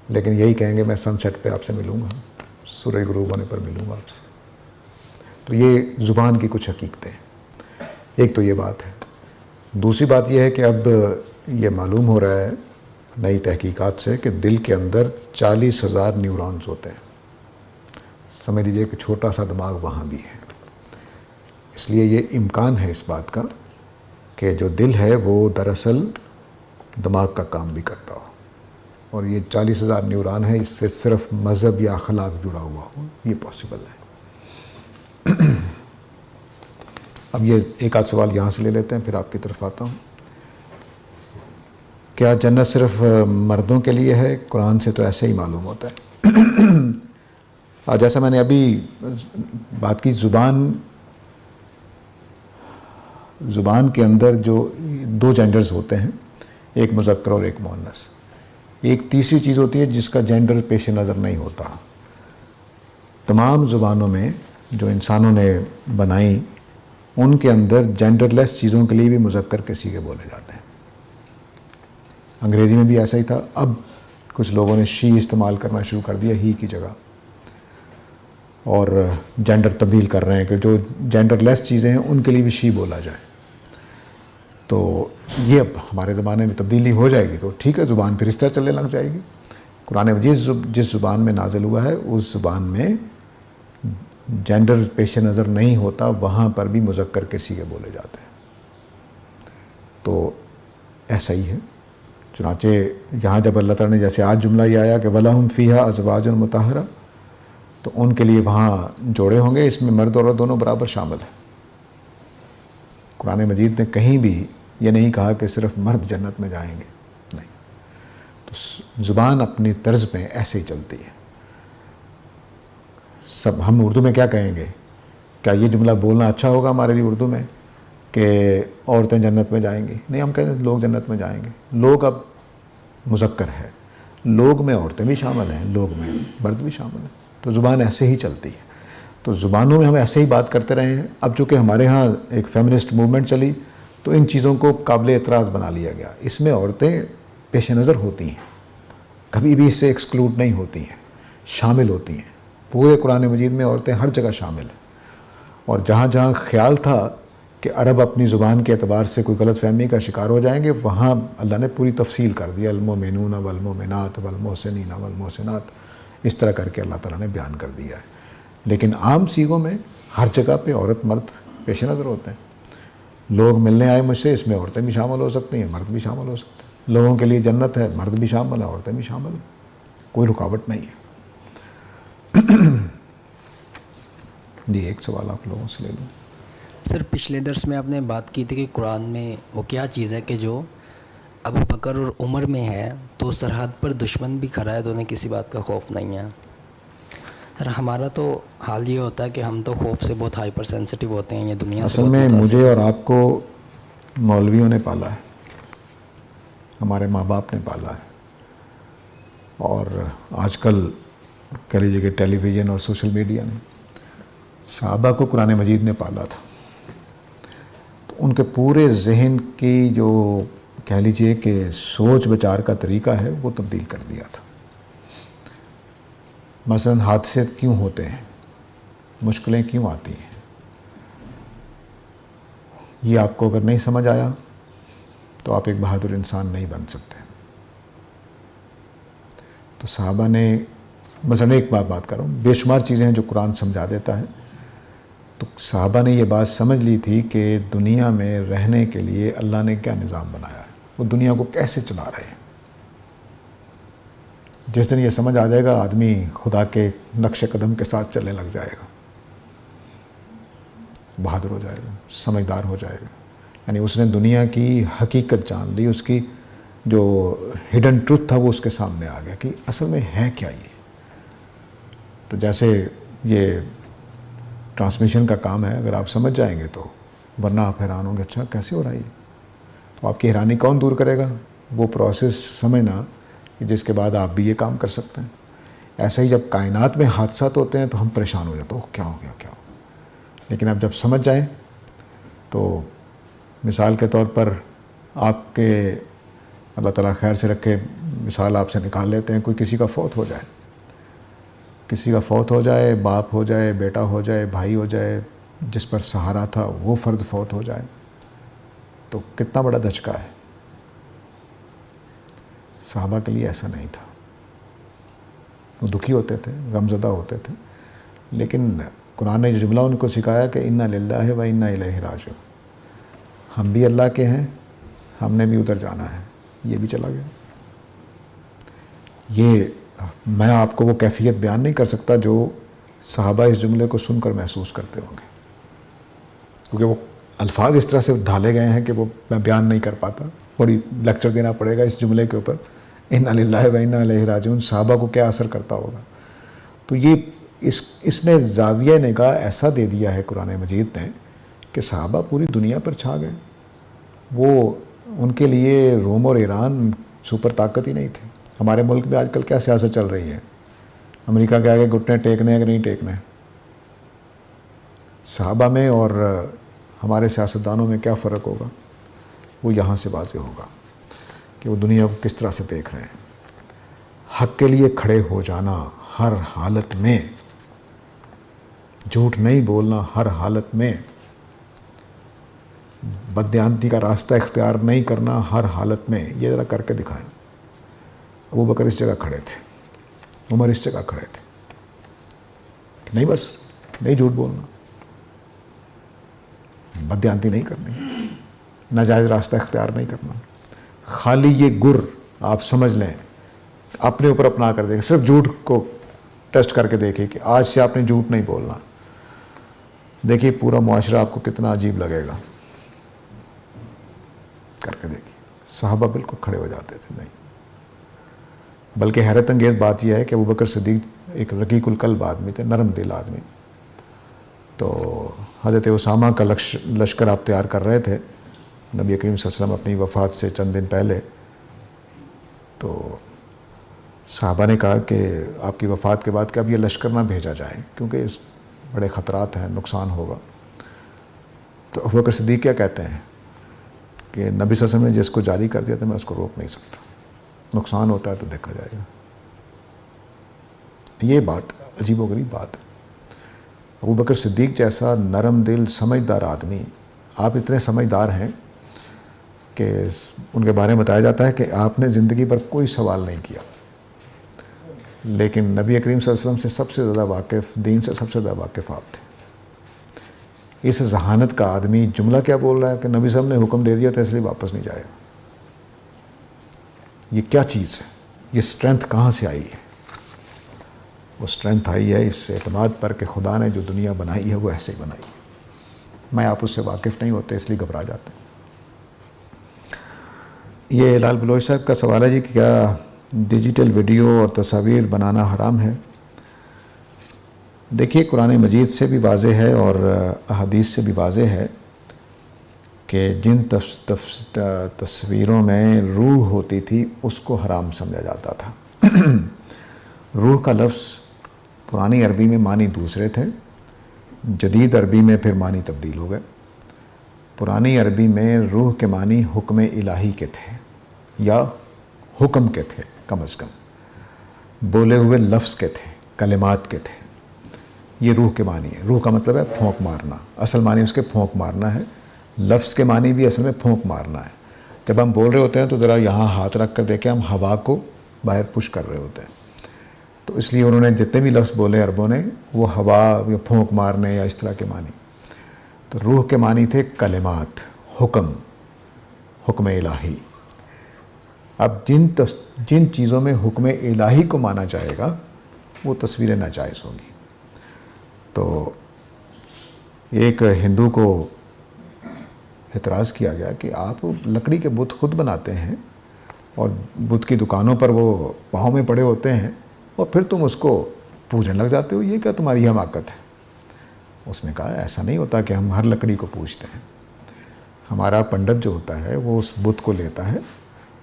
B: لیکن یہی کہیں گے میں سن سیٹ پہ آپ سے ملوں گا، سورج غروب ہونے پر ملوں گا آپ سے. تو یہ زبان کی کچھ حقیقتیں. ایک تو یہ بات ہے. دوسری بات یہ ہے کہ اب یہ معلوم ہو رہا ہے نئی تحقیقات سے کہ دل کے اندر 40,000 نیورونز ہوتے ہیں. سمجھ لیجیے کہ چھوٹا سا دماغ وہاں بھی ہے. اس لیے یہ امکان ہے اس بات کا کہ جو دل ہے وہ دراصل دماغ کا کام بھی کرتا ہو، اور یہ 40,000 نیورون ہے، اس سے صرف مذہب یا اخلاق جڑا ہوا ہو، یہ پاسبل ہے. اب یہ ایک آدھ سوال یہاں سے لے لیتے ہیں، پھر آپ کی طرف آتا ہوں. کیا جنت صرف مردوں کے لیے ہے؟ قرآن سے تو ایسے ہی معلوم ہوتا ہے. اور جیسا میں نے ابھی بات کی، زبان کے اندر جو 2 جینڈرز ہوتے ہیں، ایک مذکر اور ایک مؤنث. ایک تیسری چیز ہوتی ہے جس کا جینڈر پیش نظر نہیں ہوتا. تمام زبانوں میں جو انسانوں نے بنائی، ان کے اندر جینڈر لیس چیزوں کے لیے بھی مذکر کے صیغے بولے جاتے ہیں. انگریزی میں بھی ایسا ہی تھا. اب کچھ لوگوں نے شی استعمال کرنا شروع کر دیا ہی کی جگہ، اور جینڈر تبدیل کر رہے ہیں کہ جو جینڈر لیس چیزیں ہیں ان کے لیے بھی شی بولا جائے. تو یہ اب ہمارے زمانے میں تبدیلی ہو جائے گی تو ٹھیک ہے، زبان پھر اس طرح چلنے لگ جائے گی. قرآن مجید جس زبان میں نازل ہوا ہے اس زبان میں جینڈر پیش نظر نہیں ہوتا، وہاں پر بھی مذکر کے صیغے بولے جاتے ہیں. تو ایسا ہی ہے. چنانچہ یہاں جب اللہ تعالیٰ نے جیسے آج جملہ یہ آیا کہ وَلَهُمْ فِيهَا أَزْوَاجٌ مُطَهَّرَةٌ، تو ان کے لیے وہاں جوڑے ہوں گے. اس میں مرد اور عورت دونوں برابر شامل ہیں. قرآن مجید نے کہیں بھی یہ نہیں کہا کہ صرف مرد جنت میں جائیں گے، نہیں. تو زبان اپنی طرز میں ایسے ہی چلتی ہے. سب ہم اردو میں کیا کہیں گے؟ کیا یہ جملہ بولنا اچھا ہوگا ہمارے لیے اردو میں کہ عورتیں جنت میں جائیں گی؟ نہیں، ہم کہیں گے لوگ جنت میں جائیں گے. لوگ اب مذکر ہے، لوگ میں عورتیں بھی شامل ہیں، لوگ میں مرد بھی شامل ہیں. تو زبان ایسے ہی چلتی ہے. تو زبانوں میں ہم ایسے ہی بات کرتے رہے ہیں. اب چونکہ ہمارے ہاں ایک فیمنسٹ موومنٹ چلی تو ان چیزوں کو قابل اعتراض بنا لیا گیا. اس میں عورتیں پیش نظر ہوتی ہیں، کبھی بھی اس سے ایکسکلوڈ نہیں ہوتی ہیں، شامل ہوتی ہیں. پورے قرآن مجید میں عورتیں ہر جگہ شامل ہیں. اور جہاں جہاں خیال تھا کہ عرب اپنی زبان کے اعتبار سے کوئی غلط فہمی کا شکار ہو جائیں گے، وہاں اللہ نے پوری تفصیل کر دیا، المؤمنون والمؤمنات والمحسنین والمحسنات، اس طرح کر کے اللہ تعالیٰ نے بیان کر دیا ہے. لیکن عام صیغوں میں ہر جگہ پہ عورت مرد پیش نظر ہوتے ہیں. لوگ ملنے آئے مجھ سے، اس میں عورتیں بھی شامل ہو سکتی ہیں، مرد بھی شامل ہو سکتے ہیں. لوگوں کے لیے جنت ہے، مرد بھی شامل ہے، عورتیں بھی شامل ہیں، کوئی رکاوٹ نہیں ہے. جی ایک سوال آپ لوگوں سے لے لوں.
E: سر پچھلے درس میں آپ نے بات کی تھی کہ قرآن میں وہ کیا چیز ہے کہ جو ابو بکر اور عمر میں ہے تو سرحد پر دشمن بھی کھڑا ہے تو انہیں کسی بات کا خوف نہیں ہے. سر ہمارا تو حال یہ ہوتا ہے کہ ہم تو خوف سے بہت ہائپر سینسٹیو ہوتے ہیں، یہ دنیا سے
B: اصل میں
E: بہت
B: مجھے اور آپ کو مولویوں نے پالا ہے، ہمارے ماں باپ نے پالا ہے. اور آج کل کہہ لیجیے کہ ٹیلی ویژن اور سوشل میڈیا نے صحابہ کو قرآن مجید نے پالا تھا. تو ان کے پورے ذہن کی جو کہہ لیجیے کہ سوچ بچار کا طریقہ ہے وہ تبدیل کر دیا تھا. مثلا حادثے کیوں ہوتے ہیں، مشکلیں کیوں آتی ہیں، یہ آپ کو اگر نہیں سمجھ آیا تو آپ ایک بہادر انسان نہیں بن سکتے. تو صحابہ نے مثلا ایک بات کر رہا ہوں، بے شمار چیزیں ہیں جو قرآن سمجھا دیتا ہے. تو صحابہ نے یہ بات سمجھ لی تھی کہ دنیا میں رہنے کے لیے اللہ نے کیا نظام بنایا ہے، وہ دنیا کو کیسے چلا رہے ہیں. جس دن یہ سمجھ آ جائے گا آدمی خدا کے نقش قدم کے ساتھ چلنے لگ جائے گا، بہادر ہو جائے گا، سمجھدار ہو جائے گا. یعنی اس نے دنیا کی حقیقت جان لی، اس کی جو ہڈن ٹروتھ تھا وہ اس کے سامنے آ گیا کہ اصل میں ہے کیا یہ. تو جیسے یہ ٹرانسمیشن کا کام ہے، اگر آپ سمجھ جائیں گے تو، ورنہ آپ حیران ہوں گے اچھا کیسے ہو رہا ہے یہ. تو آپ کی حیرانی کون دور کرے گا؟ وہ پروسیس سمجھنا کہ جس کے بعد آپ بھی یہ کام کر سکتے ہیں. ایسے ہی جب کائنات میں حادثات ہوتے ہیں تو ہم پریشان ہو جاتے ہیں، کیا ہو گیا کیا ہو گیا، لیکن اب جب سمجھ جائیں تو مثال کے طور پر آپ کے اللہ تعالیٰ خیر سے رکھے، مثال آپ سے نکال لیتے ہیں، کوئی کسی کا فوت ہو جائے، کسی کا فوت ہو جائے، باپ ہو جائے، بیٹا ہو جائے، بھائی ہو جائے، جس پر سہارا تھا وہ فرد فوت ہو جائے تو کتنا بڑا دھچکا ہے۔ صحابہ کے لیے ایسا نہیں تھا، وہ دکھی ہوتے تھے، غمزدہ ہوتے تھے، لیکن قرآن نے جو جملہ ان کو سکھایا کہ انا للہ و انا الیہ راجعون، ہم بھی اللہ کے ہیں، ہم نے بھی ادھر جانا ہے، یہ بھی چلا گیا۔ یہ میں آپ کو وہ کیفیت بیان نہیں کر سکتا جو صحابہ اس جملے کو سن کر محسوس کرتے ہوں گے، کیونکہ وہ الفاظ اس طرح سے ڈھالے گئے ہیں کہ وہ میں بیان نہیں کر پاتا، بڑی لیکچر دینا پڑے گا اس جملے کے اوپر، انا للہ و انا الیہ راجعون، صحابہ کو کیا اثر کرتا ہوگا۔ تو یہ اس نے زاویہ نگاہ ایسا دے دیا ہے قرآن مجید نے کہ صحابہ پوری دنیا پر چھا گئے، وہ ان کے لیے روم اور ایران سپر طاقت ہی نہیں تھے۔ ہمارے ملک میں آج کل کیا سیاست چل رہی ہے، امریکہ کے آگے گھٹنے ٹیکنے ہیں کہ نہیں ٹیکنے، صحابہ میں اور ہمارے سیاستدانوں میں کیا فرق ہوگا، وہ یہاں سے واضح ہوگا کہ وہ دنیا کو کس طرح سے دیکھ رہے ہیں۔ حق کے لیے کھڑے ہو جانا ہر حالت میں، جھوٹ نہیں بولنا ہر حالت میں، بددیانتی کا راستہ اختیار نہیں کرنا ہر حالت میں، یہ ذرا کر کے دکھائیں۔ ابوبکر اس جگہ کھڑے تھے، عمر اس جگہ کھڑے تھے کہ نہیں، بس نہیں جھوٹ بولنا، بددیانتی نہیں کرنی، ناجائز راستہ اختیار نہیں کرنا۔ خالی یہ گر آپ سمجھ لیں، اپنے اوپر اپنا کر دیکھیں، صرف جھوٹ کو ٹیسٹ کر کے دیکھیں کہ آج سے آپ نے جھوٹ نہیں بولنا، دیکھیے پورا معاشرہ آپ کو کتنا عجیب لگے گا، کر کے دیکھیے۔ صحابہ بالکل کھڑے ہو جاتے تھے، نہیں، بلکہ حیرت انگیز بات یہ ہے کہ ابوبکر صدیق ایک رقیق القلب آدمی تھے، نرم دل آدمی۔ تو حضرت اسامہ کا لشکر آپ تیار کر رہے تھے نبی کریم صلی اللہ علیہ وسلم اپنی وفات سے چند دن پہلے، تو صحابہ نے کہا کہ آپ کی وفات کے بعد کہ اب یہ لشکر نہ بھیجا جائے کیونکہ اس بڑے خطرات ہیں، نقصان ہوگا۔ تو ابوبکر صدیق کیا کہتے ہیں کہ نبی صلی اللہ علیہ وسلم نے جس کو جاری کر دیا تھا میں اس کو روک نہیں سکتا، نقصان ہوتا ہے تو دیکھا جائے گا۔ یہ بات عجیب و غریب بات ہے۔ ابوبکر صدیق جیسا نرم دل سمجھدار آدمی، آپ اتنے سمجھدار ہیں کہ ان کے بارے میں بتایا جاتا ہے کہ آپ نے زندگی پر کوئی سوال نہیں کیا، لیکن نبی کریم صلی اللہ علیہ وسلم سے سب سے زیادہ واقف، دین سے سب سے زیادہ واقف آپ تھے۔ اس ذہانت کا آدمی جملہ کیا بول رہا ہے کہ نبی صلی اللہ علیہ وسلم نے حکم دے دیا تھا اس لیے واپس نہیں جائے گا۔ یہ کیا چیز ہے، یہ اسٹرینتھ کہاں سے آئی ہے؟ وہ اسٹرینتھ آئی ہے اس اعتماد پر کہ خدا نے جو دنیا بنائی ہے وہ ایسے ہی بنائی ہے، میں آپ اس سے واقف نہیں ہوتے اس لیے گھبرا جاتے ہیں۔ یہ لال بلوچ صاحب کا سوال ہے جی کہ کیا ڈیجیٹل ویڈیو اور تصاویر بنانا حرام ہے؟ دیکھیے قرآن مجید سے بھی واضح ہے اور احادیث سے بھی واضح ہے کہ جن تصویروں میں روح ہوتی تھی اس کو حرام سمجھا جاتا تھا۔ روح کا لفظ پرانی عربی میں معنی دوسرے تھے، جدید عربی میں پھر معنی تبدیل ہو گئے۔ پرانی عربی میں روح کے معنی حکم الہی کے تھے یا حکم کے تھے، کم از کم بولے ہوئے لفظ کے تھے، کلمات کے تھے، یہ روح کے معنی ہے۔ روح کا مطلب ہے پھونک مارنا، اصل معنی اس کے پھونک مارنا ہے، لفظ کے معنی بھی اصل میں پھونک مارنا ہے۔ جب ہم بول رہے ہوتے ہیں تو ذرا یہاں ہاتھ رکھ کر دیکھیں، ہم ہوا کو باہر پش کر رہے ہوتے ہیں، تو اس لیے انہوں نے جتنے بھی لفظ بولے عربوں نے وہ ہوا یا پھونک مارنے یا اس طرح کے معنی۔ تو روح کے معنی تھے کلمات، حکم الہی۔ اب جن چیزوں میں حکم الہی کو مانا جائے گا وہ تصویریں ناجائز ہوں گی۔ تو ایک ہندو کو اعتراض کیا گیا کہ آپ لکڑی کے بت خود بناتے ہیں اور بت کی دکانوں پر وہ پاؤں میں پڑے ہوتے ہیں اور پھر تم اس کو پوجنے لگ جاتے ہو، یہ کیا تمہاری حماقت ہے؟ اس نے کہا ایسا نہیں ہوتا کہ ہم ہر لکڑی کو پوجتے ہیں، ہمارا پنڈت جو ہوتا ہے وہ اس بت کو لیتا ہے،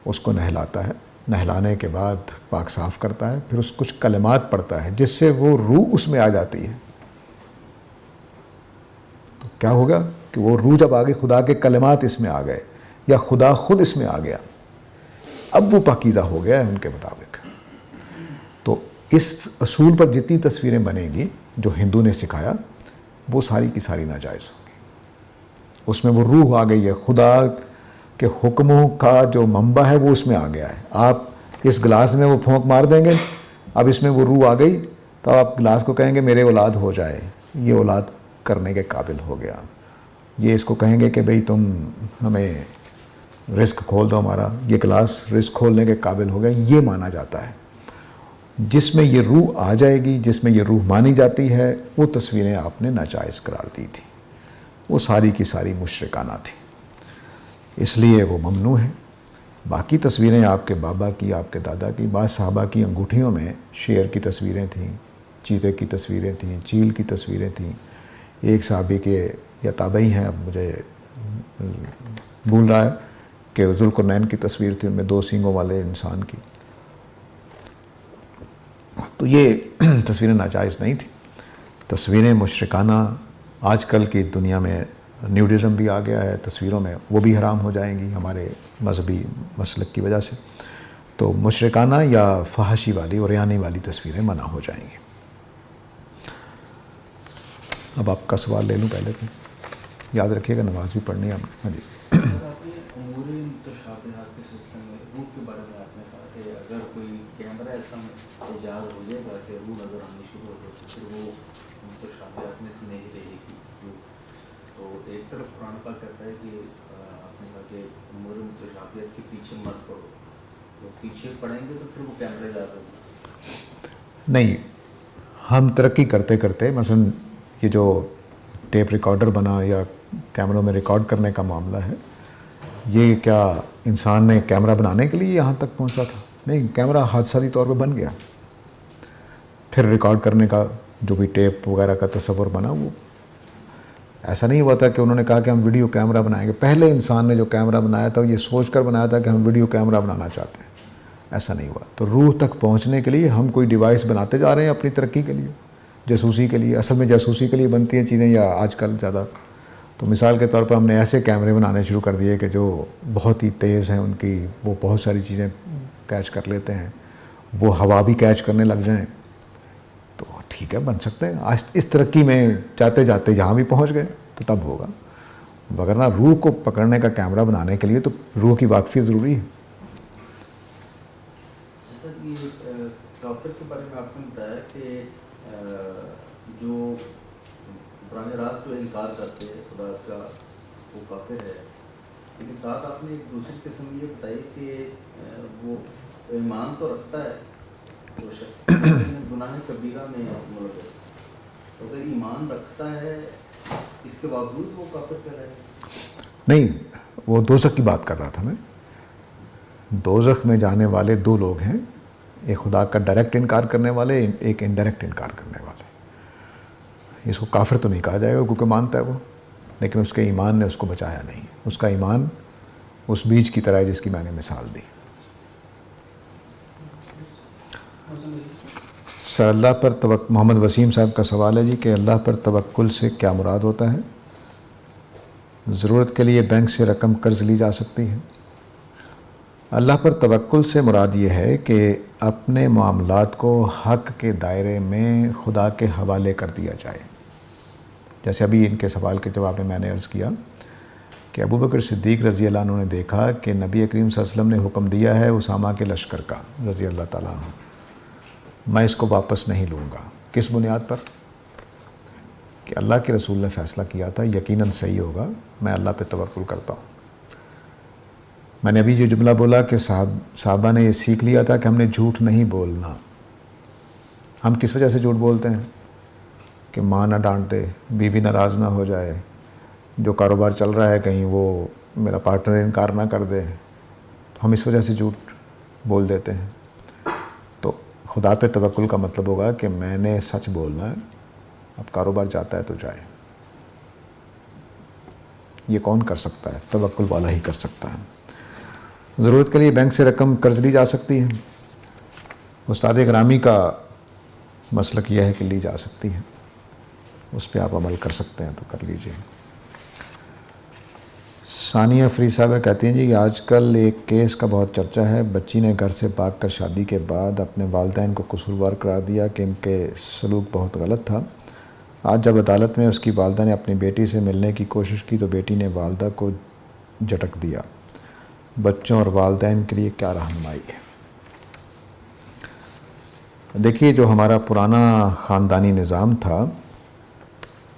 B: اس کو نہلاتا ہے، نہلانے کے بعد پاک صاف کرتا ہے، پھر اس کچھ کلمات پڑھتا ہے جس سے وہ روح اس میں آ جاتی ہے. تو کیا ہوگا کہ وہ روح جب آگے خدا کے کلمات اس میں آ گئے یا خدا خود اس میں آ گیا، اب وہ پاکیزہ ہو گیا ہے ان کے مطابق. تو اس اصول پر جتنی تصویریں بنے گی جو ہندو نے سکھایا وہ ساری کی ساری ناجائز ہوگی. اس میں وہ روح آ گئی ہے، خدا کے حکموں کا جو منبع ہے وہ اس میں آ گیا ہے. آپ اس گلاس میں وہ پھونک مار دیں گے، اب اس میں وہ روح آ گئی تو آپ گلاس کو کہیں گے میرے اولاد ہو جائے، یہ اولاد کرنے کے قابل ہو گیا. یہ اس کو کہیں گے کہ بھئی تم ہمیں رزق کھول دو ہمارا، یہ گلاس رزق کھولنے کے قابل ہو گیا. یہ مانا جاتا ہے. جس میں یہ روح آ جائے گی، جس میں یہ روح مانی جاتی ہے، وہ تصویریں آپ نے ناجائز قرار دی تھی. وہ ساری کی ساری مشرکانہ تھی، اس لیے وہ ممنوع ہے. باقی تصویریں آپ کے بابا کی، آپ کے دادا کی، بعض صحابہ کی انگوٹھیوں میں شیر کی تصویریں تھیں، چیتے کی تصویریں تھیں، چیل کی تصویریں تھیں. ایک صحابی کے یا تابعی ہیں، اب مجھے بھول رہا ہے، کہ ذوالقرنین کی تصویر تھی، ان میں 2 سینگوں والے انسان کی. تو یہ تصویریں ناجائز نہیں تھیں. تصویریں مشرکانہ آج کل کی دنیا میں نیوڈزم بھی آ گیا ہے تصویروں میں، وہ بھی حرام ہو جائیں گی ہمارے مذہبی مسلک کی وجہ سے. تو مشرکانہ یا فحاشی والی اور ریانی والی تصویریں منع ہو جائیں گی. اب آپ کا سوال لے لوں پہلے تو یاد رکھیے گا، نماز بھی پڑھنی ہے ہم. ہاں جی.
F: امور متشابہات کے سلسلے میں روح کے بارے میں آپ نے کہا کہ اگر کوئی کیمرہ ایسا ایجاد ہو جائے گا کہ روح نظر آنی شروع ہو جائے تو پھر وہ متشابہات میں سے نہیں رہے گی. تو ایک طرف قرآن پاک کہتا ہے کہ آپ نے کہا کہ امور متشابہات کے پیچھے مت پڑھو، تو پیچھے پڑھیں گے تو پھر وہ کیمرہ ایجاد ہوگا.
B: نہیں، ہم ترقی کرتے کرتے مثلا یہ جو ٹیپ ریکارڈر بنا یا کیمروں میں ریکارڈ کرنے کا معاملہ ہے، یہ کیا انسان نے کیمرہ بنانے کے لیے یہاں تک پہنچا تھا؟ نہیں، کیمرہ حادثاتی طور پہ بن گیا. پھر ریکارڈ کرنے کا جو بھی ٹیپ وغیرہ کا تصور بنا، وہ ایسا نہیں ہوا تھا کہ انہوں نے کہا کہ ہم ویڈیو کیمرہ بنائیں گے. پہلے انسان نے جو کیمرہ بنایا تھا یہ سوچ کر بنایا تھا کہ ہم ویڈیو کیمرہ بنانا چاہتے ہیں. ایسا نہیں ہوا. تو روح تک پہنچنے کے لیے ہم کوئی ڈیوائس بناتے جا رہے ہیں اپنی ترقی کے لیے، جاسوسی کے لیے. اصل میں جاسوسی کے لیے بنتی ہیں چیزیں یا آج کل زیادہ. تو مثال کے طور پر ہم نے ایسے کیمرے بنانے شروع کر دیے کہ جو بہت ہی تیز ہیں، ان کی وہ بہت ساری چیزیں کیچ کر لیتے ہیں، وہ ہوا بھی کیچ کرنے لگ جائیں. تو ٹھیک ہے، بن سکتے ہیں. آج اس ترقی میں جاتے جاتے جہاں بھی پہنچ گئے تو تب ہوگا. وگرنہ روح کو پکڑنے کا کیمرہ بنانے کے لیے تو روح کی واقفیت ضروری ہے.
F: سر یہ کافر کے بارے میں آپ نے بتایا کہ جو براہ راست جو انکار کرتے ہیں خدا کا وہ کافر ہے، لیکن ساتھ آپ نے ایک دوسری قسم یہ بتائی کہ وہ ایمان تو رکھتا ہے جو شخص گناہ کبیرہ میں ملوث، تو اگر ایمان رکھتا ہے اس کے باوجود وہ کافر کہلائے گا؟
B: نہیں، وہ دوزخ کی بات کر رہا تھا میں. دوزخ میں جانے والے 2 لوگ ہیں، ایک خدا کا ڈائریکٹ انکار کرنے والے، ایک انڈائریکٹ انکار کرنے والے. اس کو کافر تو نہیں کہا جائے گا کیونکہ مانتا ہے وہ، لیکن اس کے ایمان نے اس کو بچایا نہیں. اس کا ایمان اس بیج کی طرح ہے جس کی میں نے مثال دی. سر اللہ پر محمد وسیم صاحب کا سوال ہے جی کہ اللہ پر توکل سے کیا مراد ہوتا ہے؟ ضرورت کے لیے بینک سے رقم قرض لی جا سکتی ہے. اللہ پر توکل سے مراد یہ ہے کہ اپنے معاملات کو حق کے دائرے میں خدا کے حوالے کر دیا جائے. جیسے ابھی ان کے سوال کے جواب میں نے عرض کیا کہ ابوبکر صدیق رضی اللہ عنہ نے دیکھا کہ نبی کریم صلی اللہ علیہ وسلم نے حکم دیا ہے اسامہ کے لشکر کا رضی اللہ تعالیٰ عنہ، میں اس کو واپس نہیں لوں گا. کس بنیاد پر؟ کہ اللہ کے رسول نے فیصلہ کیا تھا یقیناً صحیح ہوگا، میں اللہ پہ توکل کرتا ہوں. میں نے ابھی جو جملہ بولا کہ صحابہ نے یہ سیکھ لیا تھا کہ ہم نے جھوٹ نہیں بولنا. ہم کس وجہ سے جھوٹ بولتے ہیں؟ کہ ماں نہ ڈانٹ دے، بیوی ناراض نہ ہو جائے، جو کاروبار چل رہا ہے کہیں وہ میرا پارٹنر انکار نہ کر دے. تو ہم اس وجہ سے جھوٹ بول دیتے ہیں. تو خدا پہ توکل کا مطلب ہوگا کہ میں نے سچ بولنا ہے، اب کاروبار جاتا ہے تو جائے. یہ کون کر سکتا ہے؟ توکل والا ہی کر سکتا ہے. ضرورت کے لیے بینک سے رقم قرض لی جا سکتی ہے. استاد گرامی کا مسلک یہ ہے کہ لی جا سکتی ہے, اس پہ آپ عمل کر سکتے ہیں تو کر لیجئے. ثانیہ فری صاحبہ کہتی ہیں جی آج کل ایک کیس کا بہت چرچا ہے, بچی نے گھر سے بھاگ کر شادی کے بعد اپنے والدین کو قصوروار قرار دیا کہ ان کے سلوک بہت غلط تھا. آج جب عدالت میں اس کی والدہ نے اپنی بیٹی سے ملنے کی کوشش کی تو بیٹی نے والدہ کو جھٹک دیا. بچوں اور والدین کے لیے کیا رہنمائی ہے؟ دیکھیے, جو ہمارا پرانا خاندانی نظام تھا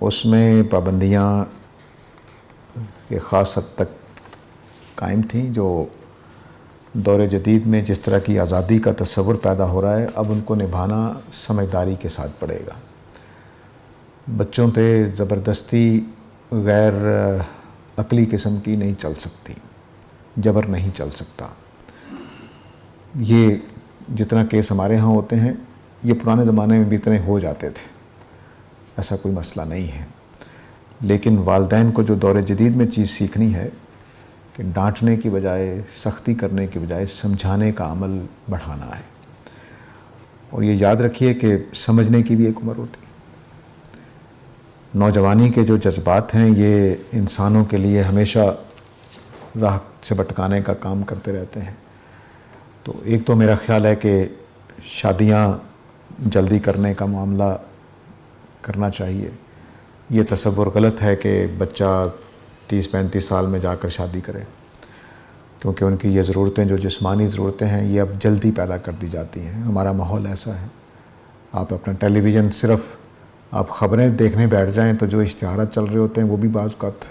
B: اس میں پابندیاں ایک خاص حد تک قائم تھیں. جو دور جدید میں جس طرح کی آزادی کا تصور پیدا ہو رہا ہے, اب ان کو نبھانا سمجھداری کے ساتھ پڑے گا. بچوں پہ زبردستی غیر عقلی قسم کی نہیں چل سکتی, جبر نہیں چل سکتا. یہ جتنا کیس ہمارے ہاں ہوتے ہیں یہ پرانے زمانے میں بھی اتنے ہو جاتے تھے, ایسا کوئی مسئلہ نہیں ہے. لیکن والدین کو جو دور جدید میں چیز سیکھنی ہے کہ ڈانٹنے کی بجائے, سختی کرنے کی بجائے سمجھانے کا عمل بڑھانا ہے. اور یہ یاد رکھیے کہ سمجھنے کی بھی ایک عمر ہوتی ہے. نوجوانی کے جو جذبات ہیں یہ انسانوں کے لیے ہمیشہ راہ سے بھٹکانے کا کام کرتے رہتے ہیں. تو ایک تو میرا خیال ہے کہ شادیاں جلدی کرنے کا معاملہ کرنا چاہیے. یہ تصور غلط ہے کہ بچہ 30-35 سال میں جا کر شادی کرے, کیونکہ ان کی یہ ضرورتیں جو جسمانی ضرورتیں ہیں یہ اب جلدی پیدا کر دی جاتی ہیں. ہمارا ماحول ایسا ہے, آپ اپنا ٹیلی ویژن صرف آپ خبریں دیکھنے بیٹھ جائیں تو جو اشتہارات چل رہے ہوتے ہیں وہ بھی بعض اوقات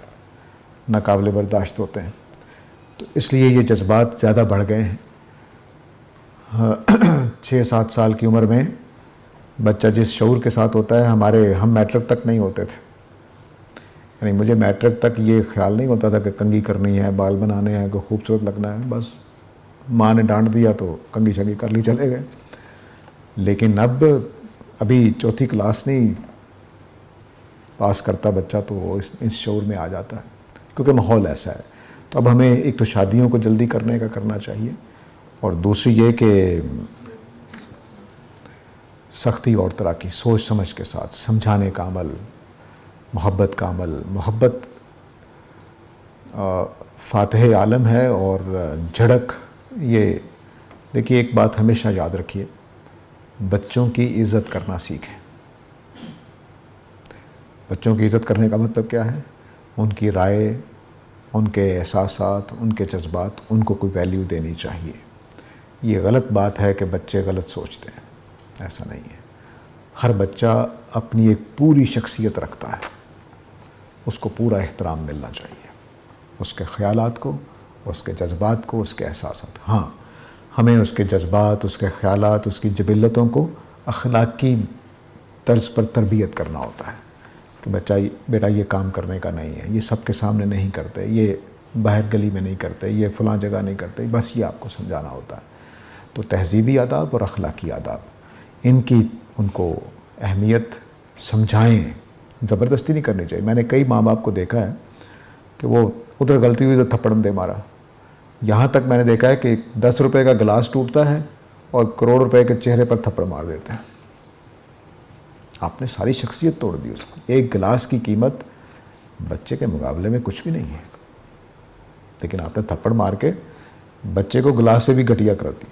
B: ناقابل برداشت ہوتے ہیں. تو اس لیے یہ جذبات زیادہ بڑھ گئے ہیں. 6-7 سال کی عمر میں بچہ جس شعور کے ساتھ ہوتا ہے, ہم میٹرک تک نہیں ہوتے تھے. یعنی مجھے میٹرک تک یہ خیال نہیں ہوتا تھا کہ کنگھی کرنی ہے, بال بنانے ہیں, کہ خوبصورت لگنا ہے. بس ماں نے ڈانٹ دیا تو کنگھی شنگھی کر لی, چلے گئے. لیکن ابھی 4تھی کلاس نہیں پاس کرتا بچہ تو وہ اس شعور میں آ جاتا ہے, کیونکہ ماحول ایسا ہے. تو اب ہمیں ایک تو شادیوں کو جلدی کرنے کا کرنا چاہیے, اور دوسری یہ کہ سختی اور طرح کی سوچ سمجھ کے ساتھ سمجھانے کا عمل, محبت کا عمل. محبت فاتح عالم ہے, اور جھڑک یہ دیکھیے ایک بات ہمیشہ یاد رکھیے, بچوں کی عزت کرنا سیکھیں. بچوں کی عزت کرنے کا مطلب کیا ہے؟ ان کی رائے, ان کے احساسات, ان کے جذبات, ان کو کوئی ویلیو دینی چاہیے. یہ غلط بات ہے کہ بچے غلط سوچتے ہیں, ایسا نہیں ہے. ہر بچہ اپنی ایک پوری شخصیت رکھتا ہے, اس کو پورا احترام ملنا چاہیے, اس کے خیالات کو, اس کے جذبات کو, اس کے احساسات. ہاں, ہمیں اس کے جذبات, اس کے خیالات, اس کی جبلتوں کو اخلاقی طرز پر تربیت کرنا ہوتا ہے کہ بچہ بیٹا یہ کام کرنے کا نہیں ہے, یہ سب کے سامنے نہیں کرتے, یہ باہر گلی میں نہیں کرتے, یہ فلاں جگہ نہیں کرتے. بس یہ آپ کو سمجھانا ہوتا ہے. تو تہذیبی آداب اور اخلاقی آداب ان کو اہمیت سمجھائیں, زبردستی نہیں کرنی چاہیے. میں نے کئی ماں باپ کو دیکھا ہے کہ وہ ادھر غلطی ہوئی تو تھپڑ دے مارا. یہاں تک میں نے دیکھا ہے کہ 10 روپے کا گلاس ٹوٹتا ہے اور کروڑ روپے کے چہرے پر تھپڑ مار دیتے ہیں. آپ نے ساری شخصیت توڑ دی اس کی. ایک گلاس کی قیمت بچے کے مقابلے میں کچھ بھی نہیں ہے, لیکن آپ نے تھپڑ مار کے بچے کو گلاس سے بھی گھٹیا کر دی.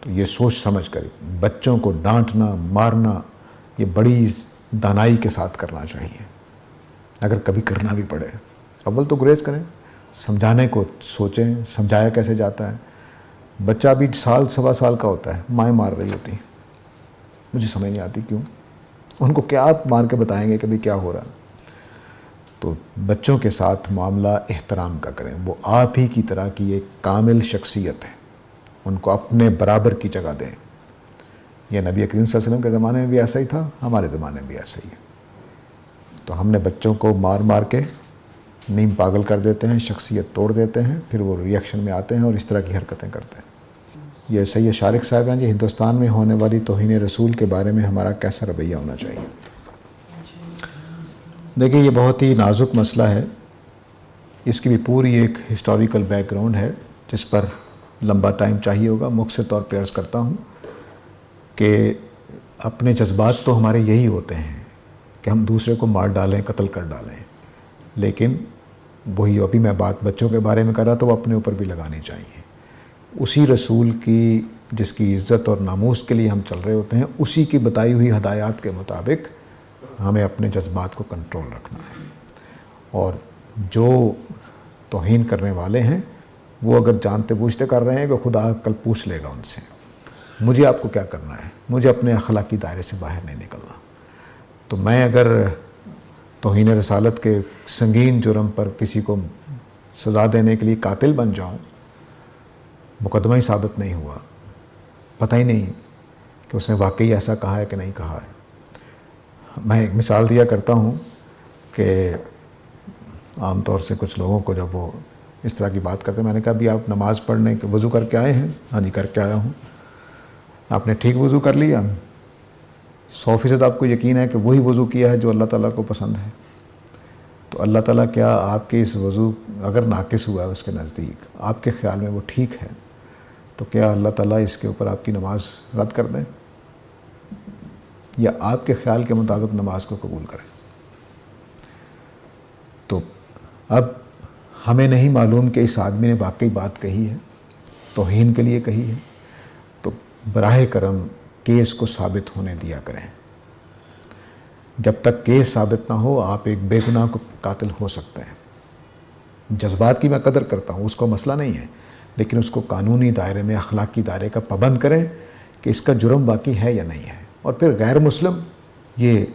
B: تو یہ سوچ سمجھ کر بچوں کو ڈانٹنا, مارنا یہ بڑی دانائی کے ساتھ کرنا چاہیے. اگر کبھی کرنا بھی پڑے, اول تو گریز کریں, سمجھانے کو سوچیں, سمجھایا کیسے جاتا ہے. بچہ بھی 1.25 سال کا ہوتا ہے, مائیں مار رہی ہوتی ہیں, مجھے سمجھ نہیں آتی کیوں. ان کو کیا آپ مار کے بتائیں گے کہ بھی کیا ہو رہا ہے. تو بچوں کے ساتھ معاملہ احترام کا کریں. وہ آپ ہی کی طرح کی ایک کامل شخصیت ہے, ان کو اپنے برابر کی جگہ دیں. یہ نبی کریم صلی اللہ علیہ وسلم کے زمانے میں بھی ایسا ہی تھا, ہمارے زمانے میں بھی ایسا ہی ہے. تو ہم نے بچوں کو مار مار کے نیم پاگل کر دیتے ہیں, شخصیت توڑ دیتے ہیں, پھر وہ ری ایکشن میں آتے ہیں اور اس طرح کی حرکتیں کرتے ہیں. یہ سید شارق صاحب ہیں جی, ہندوستان میں ہونے والی توہین رسول کے بارے میں ہمارا کیسا رویہ ہونا چاہیے. دیکھیے یہ بہت ہی نازک مسئلہ ہے. اس کی بھی پوری ایک ہسٹوریکل بیک گراؤنڈ ہے جس پر لمبا ٹائم چاہیے ہوگا. مختصر طور پہ عرض کرتا ہوں کہ اپنے جذبات تو ہمارے یہی ہوتے ہیں کہ ہم دوسرے کو مار ڈالیں, قتل کر ڈالیں, لیکن وہی ابھی میں بات بچوں کے بارے میں کر رہا تھا, وہ اپنے اوپر بھی لگانی چاہیے. اسی رسول کی جس کی عزت اور ناموس کے لیے ہم چل رہے ہوتے ہیں, اسی کی بتائی ہوئی ہدایات کے مطابق ہمیں اپنے جذبات کو کنٹرول رکھنا ہے. اور جو توہین کرنے والے ہیں وہ اگر جانتے بوجھتے کر رہے ہیں کہ خدا کل پوچھ لے گا ان سے, مجھے آپ کو کیا کرنا ہے, مجھے اپنے اخلاقی دائرے سے باہر نہیں نکلنا. تو میں اگر توہین رسالت کے سنگین جرم پر کسی کو سزا دینے کے لیے قاتل بن جاؤں, مقدمہ ہی ثابت نہیں ہوا, پتہ ہی نہیں کہ اس نے واقعی ایسا کہا ہے کہ نہیں کہا ہے. میں ایک مثال دیا کرتا ہوں کہ عام طور سے کچھ لوگوں کو جب وہ اس طرح کی بات کرتے ہیں, میں نے کہا ابھی آپ نماز پڑھنے کے وضو کر کے آئے ہیں؟ ہاں جی کر کے آیا ہوں. آپ نے ٹھیک وضو کر لیا؟ 100% آپ کو یقین ہے کہ وہی وضو کیا ہے جو اللہ تعالیٰ کو پسند ہے. تو اللہ تعالیٰ کیا آپ کے اس وضو اگر ناقص ہوا ہے اس کے نزدیک, آپ کے خیال میں وہ ٹھیک ہے, تو کیا اللہ تعالیٰ اس کے اوپر آپ کی نماز رد کر دیں یا آپ کے خیال کے مطابق نماز کو قبول کریں؟ تو اب ہمیں نہیں معلوم کہ اس آدمی نے واقعی بات کہی ہے, توہین کے لیے کہی ہے, تو براہ کرم کیس کو ثابت ہونے دیا کریں. جب تک کیس ثابت نہ ہو آپ ایک بے گناہ کو قاتل ہو سکتے ہیں. جذبات کی میں قدر کرتا ہوں, اس کو مسئلہ نہیں ہے, لیکن اس کو قانونی دائرے میں, اخلاقی دائرے کا پابند کریں کہ اس کا جرم واقعی ہے یا نہیں ہے. اور پھر غیر مسلم یہ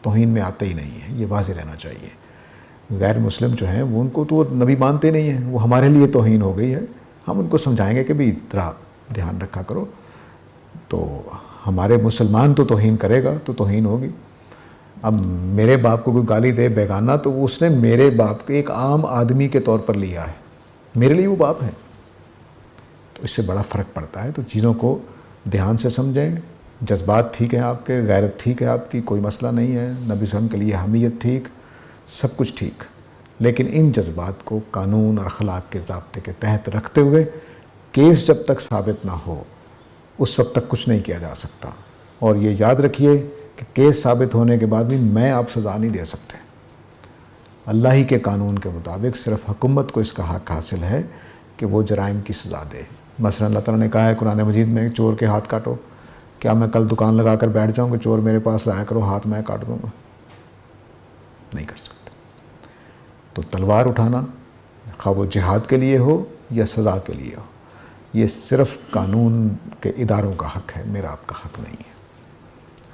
B: توہین میں آتے ہی نہیں ہیں, یہ واضح رہنا چاہیے. غیر مسلم جو ہیں وہ ان کو تو نبی مانتے نہیں ہیں, وہ ہمارے لیے توہین ہو گئی ہے. ہم ان کو سمجھائیں گے کہ بھی ذرا دھیان رکھا کرو. تو ہمارے مسلمان تو توہین کرے گا تو توہین ہوگی. اب میرے باپ کو کوئی گالی دے بیگانہ, تو اس نے میرے باپ کے ایک عام آدمی کے طور پر لیا ہے, میرے لیے وہ باپ ہے. تو اس سے بڑا فرق پڑتا ہے. تو چیزوں کو دھیان سے سمجھیں. جذبات ٹھیک ہیں آپ کے, غیرت ٹھیک ہے آپ کی, کوئی مسئلہ نہیں ہے. نبی صلی اللہ علیہ وسلم کے لیے حمیت ٹھیک, سب کچھ ٹھیک, لیکن ان جذبات کو قانون اور اخلاق کے ضابطے کے تحت رکھتے ہوئے کیس جب تک ثابت نہ ہو اس وقت تک کچھ نہیں کیا جا سکتا. اور یہ یاد رکھیے کہ کیس ثابت ہونے کے بعد بھی میں آپ سزا نہیں دے سکتے. اللہ ہی کے قانون کے مطابق صرف حکومت کو اس کا حق حاصل ہے کہ وہ جرائم کی سزا دے. مثلا اللہ تعالیٰ نے کہا ہے قرآن مجید میں چور کے ہاتھ کاٹو. کیا میں کل دکان لگا کر بیٹھ جاؤں کہ چور میرے پاس لایا کرو, ہاتھ میں کاٹ دوں گا؟ نہیں کر سکتے. تو تلوار اٹھانا خواہ وہ جہاد کے لیے ہو یا سزا کے لیے ہو, یہ صرف قانون کے اداروں کا حق ہے, میرا آپ کا حق نہیں ہے.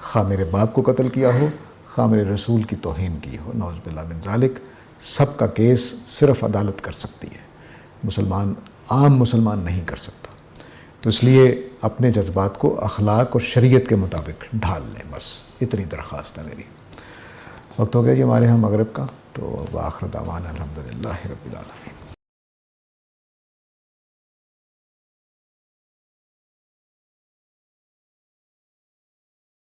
B: خواہ میرے باپ کو قتل کیا ہو, خواہ میرے رسول کی توہین کی ہو, نعوذ باللہ من ذالک, سب کا کیس صرف عدالت کر سکتی ہے, مسلمان عام مسلمان نہیں کر سکتا. تو اس لیے اپنے جذبات کو اخلاق اور شریعت کے مطابق ڈھال لیں, بس اتنی درخواست ہے میری. وقت ہو گیا جی ہمارے ہاں مغرب کا. تو وآخر دعوانا الحمدللہ رب العالمین.